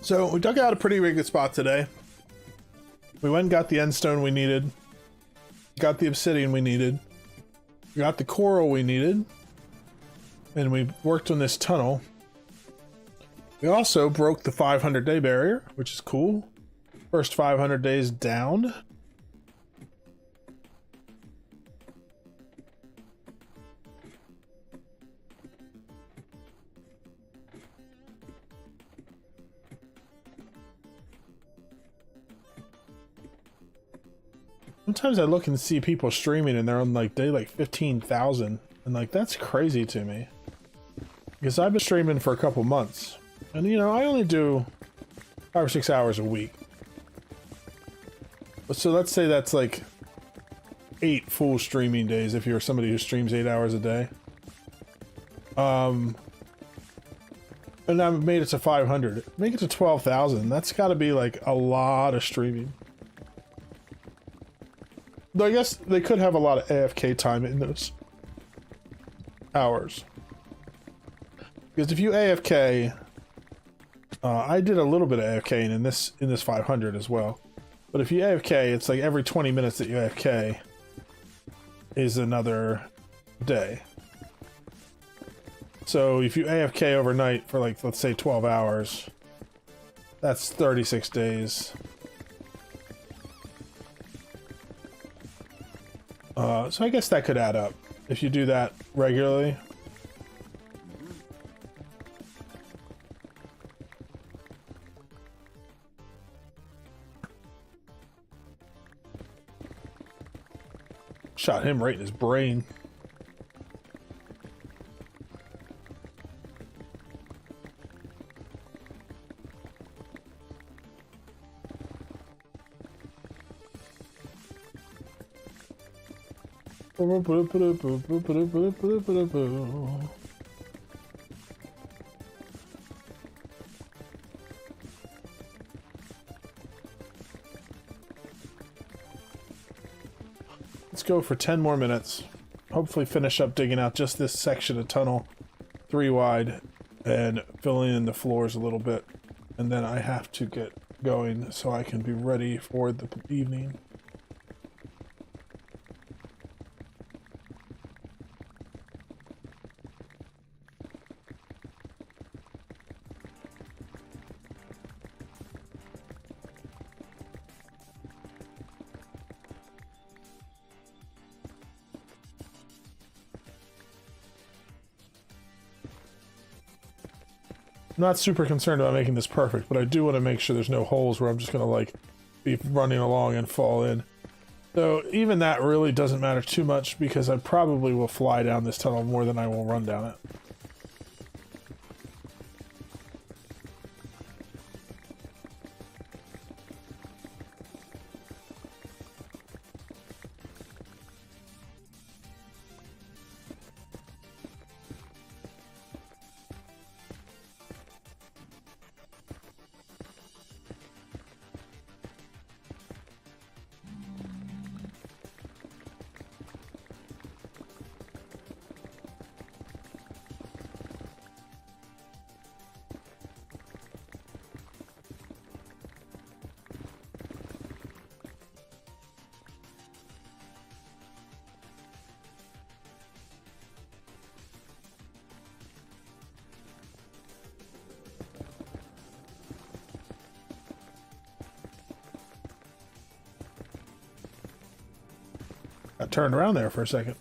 So we dug out a pretty good spot today. We went and got the end stone we needed, got the obsidian we needed, got the coral we needed, and we worked on this tunnel. We also broke the 500-day barrier, which is cool. First 500 days down. Sometimes I look and see people streaming and they're on like day like 15,000, and like that's crazy to me. Because I've been streaming for a couple months, and you know I only do 5 or 6 hours a week. So let's say that's like 8 full streaming days if you're somebody who streams 8 hours a day. And I've made it to 500. Make it to 12,000. That's got to be like a lot of streaming. Though I guess they could have a lot of AFK time in those hours. Because if you AFK, I did a little bit of AFK in this 500 as well. But if you AFK, it's like every 20 minutes that you AFK is another day. So if you AFK overnight for like, let's say 12 hours, that's 36 days. So I guess that could add up if you do that regularly. Shot him right in his brain. Let's go for 10 more minutes. Hopefully finish up digging out just this section of tunnel 3 wide and filling in the floors a little bit. And then I have to get going so I can be ready for the evening. I'm not super concerned about making this perfect, but I do want to make sure there's no holes where I'm just going to like be running along and fall in. So even that really doesn't matter too much because I probably will fly down this tunnel more than I will run down it. I turned around there for a second.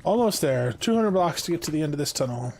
Almost there. 200 blocks to get to the end of this tunnel.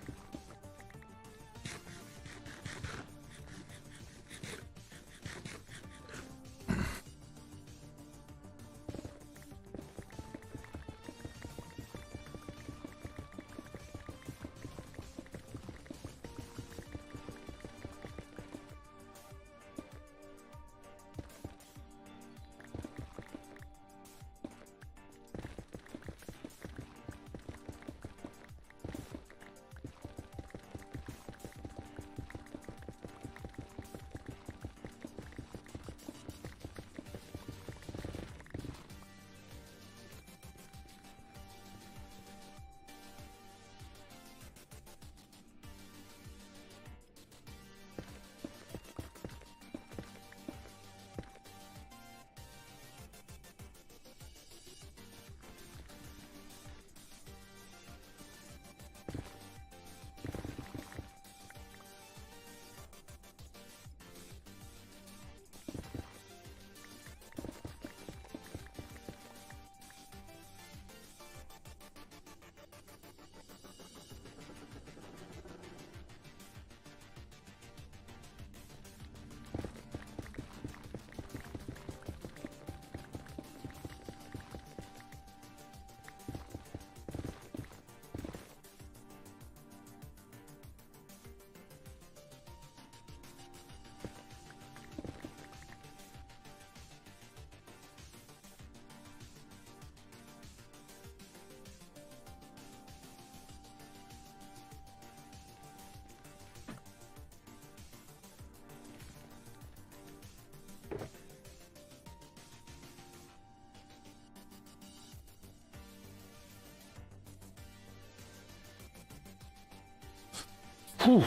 Whew.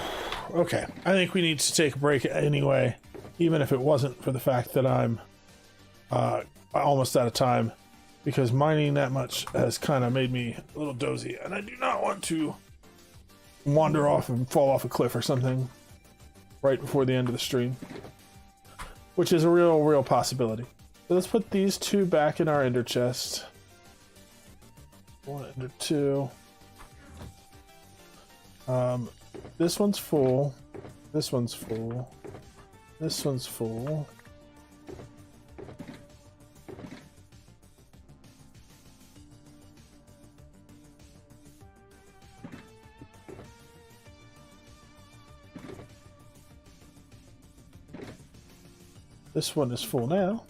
Okay, I think we need to take a break anyway, even if it wasn't for the fact that I'm almost out of time, because mining that much has kind of made me a little dozy, and I do not want to wander off and fall off a cliff or something right before the end of the stream, which is a real possibility. So let's put these two back in our ender chest. One ender two. This one's full. This one's full. This one's full. This one is full now.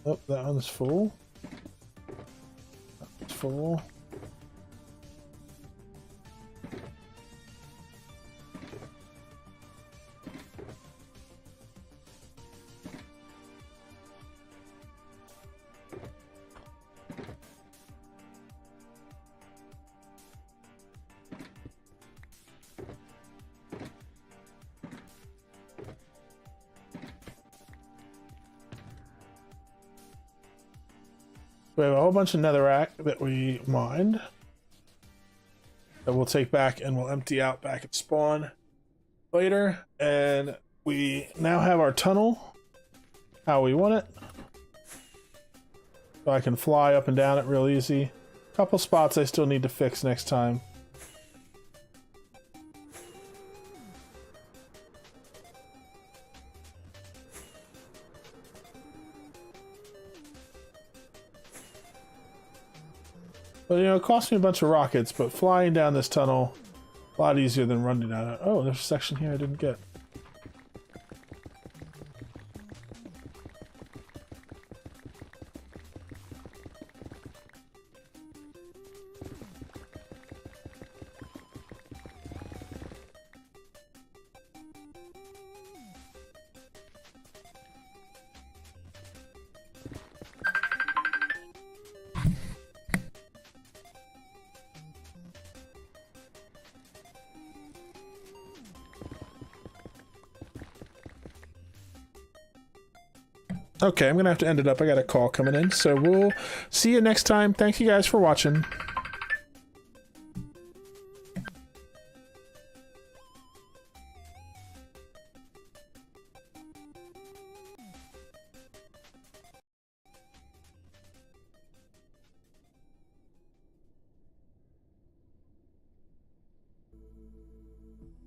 Oh, that one's full. That's full. We have a whole bunch of netherrack that we mined that we'll take back and we'll empty out back at spawn later. And we now have our tunnel how we want it. So I can fly up and down it real easy. Couple spots I still need to fix next time. But, you know, it cost me a bunch of rockets, but flying down this tunnel, a lot easier than running down it. Oh, there's a section here I didn't get. Okay, I'm gonna have to end it up. I got a call coming in, so we'll see you next time. Thank you guys for watching.